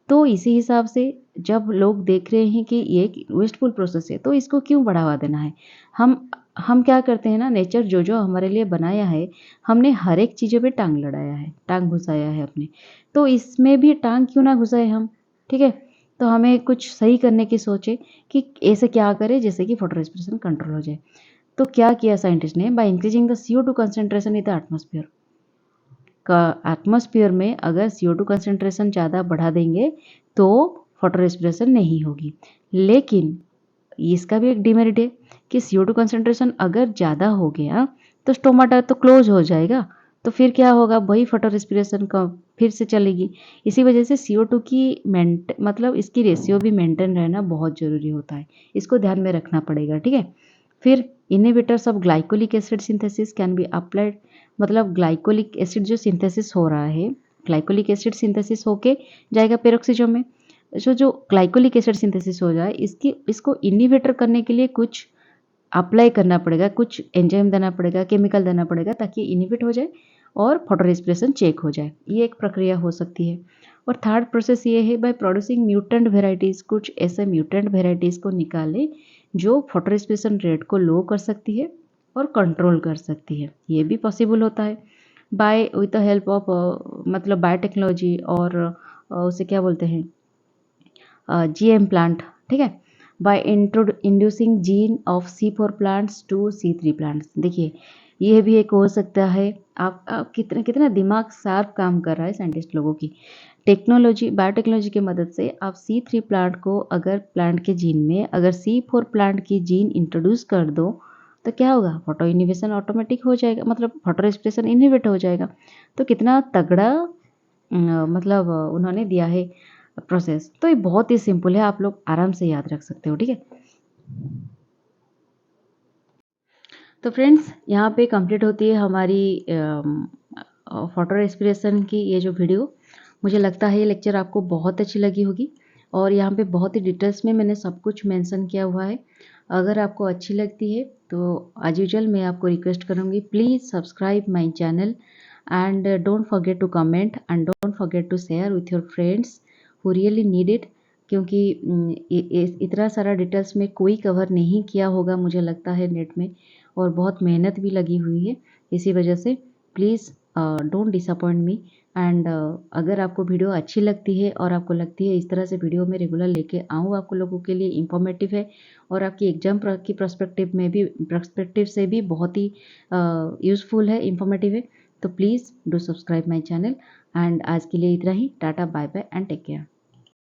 तो इसी हिसाब से जब लोग देख रहे हैं कि ये एक वेस्टफुल प्रोसेस है, तो इसको क्यों बढ़ावा देना है। हम क्या करते हैं ना, नेचर जो जो हमारे लिए बनाया है, हमने हर एक चीज़ों पे टांग लड़ाया है, टांग घुसाया है अपने, तो इसमें भी टांग क्यों ना घुसाए हम। ठीक है, तो हमें कुछ सही करने की सोचे कि ऐसे क्या करें जैसे कि फोटो रेस्पिरेशन कंट्रोल हो जाए। तो क्या किया साइंटिस्ट ने, by increasing the CO2 concentration in the atmosphere. Atmosphere में अगर CO2 कंसेंट्रेशन ज़्यादा बढ़ा देंगे तो फोटो रेस्पिरेशन नहीं होगी। लेकिन इसका भी एक डिमेरिट है कि CO2 कंसेंट्रेशन अगर ज़्यादा हो गया तो स्टोमाटा तो क्लोज हो जाएगा, तो फिर क्या होगा, वही फोटो रेस्पिरेशन का फिर से चलेगी। इसी वजह से CO2 की मतलब इसकी रेशियो भी मेंटेन रहना बहुत ज़रूरी होता है, इसको ध्यान में रखना पड़ेगा। ठीक है, फिर inhibitors of glycolic acid synthesis can be applied. मतलब ग्लाइकोलिक एसिड जो सिंथेसिस हो रहा है, ग्लाइकोलिक एसिड सिंथेसिस होके जाएगा पेरोक्सिजोम में, जो ग्लाइकोलिक एसिड सिंथेसिस हो जाए, इसको इनहिबिटर करने के लिए कुछ अप्लाई करना पड़ेगा, कुछ एंजाइम देना पड़ेगा, केमिकल देना पड़ेगा, ताकि इनहिबिट हो जाए और फोटो रेस्पिरेशन चेक हो जाए। ये एक प्रक्रिया हो सकती है। और थर्ड प्रोसेस ये है, बाय प्रोड्यूसिंग म्यूटेंट वेराइटीज़, कुछ ऐसे म्यूटेंट वेराइटीज़ को निकालें जो फोटो रेस्पिरेशन रेट को लो कर सकती है और कंट्रोल कर सकती है। ये भी पॉसिबल होता है by with the help of मतलब बायोटेक्नोलॉजी, और उसे क्या बोलते हैं, GM प्लांट। ठीक है, by inducing gene of C4 plants to C3 plants. देखिए ये भी एक हो सकता है। आप कितना कितना दिमाग शार्प काम कर रहा है साइंटिस्ट लोगों की। टेक्नोलॉजी, बायोटेक्नोलॉजी की मदद से आप C3 प्लांट को, अगर प्लांट के जीन में अगर C4 प्लांट की जीन इंट्रोड्यूस कर दो, तो क्या होगा, फोटो इनहिबिशन ऑटोमेटिक हो जाएगा, मतलब फोटो रेस्पिरेशन इनहिबिट हो जाएगा। तो कितना तगड़ा मतलब उन्होंने दिया है प्रोसेस। तो ये बहुत ही सिंपल है, आप लोग आराम से याद रख सकते हो। ठीक है, तो फ्रेंड्स यहाँ पे कंप्लीट होती है हमारी फोटो रेस्पिरेशन की ये जो वीडियो। मुझे लगता है ये लेक्चर आपको बहुत अच्छी लगी होगी, और यहाँ पे बहुत ही डिटेल्स में मैंने सब कुछ मेंशन किया हुआ है। अगर आपको अच्छी लगती है तो एज यूजुअल मैं आपको रिक्वेस्ट करूँगी, please subscribe my channel, and don't forget to comment, and don't forget to share with your friends who really need it. क्योंकि इतना सारा डिटेल्स में कोई कवर नहीं किया होगा मुझे लगता है नेट में, और बहुत मेहनत भी लगी हुई है। इसी वजह से please don't disappoint me, and अगर आपको वीडियो अच्छी लगती है और आपको लगती है इस तरह से वीडियो मैं रेगुलर लेके आऊँ आपको लोगों के लिए, इंफॉर्मेटिव है और आपकी एग्जाम की पर्सपेक्टिव से भी बहुत ही यूज़फुल है, इंफॉर्मेटिव है, तो please do subscribe my channel. And आज के लिए इतना ही, tata bye bye and take care.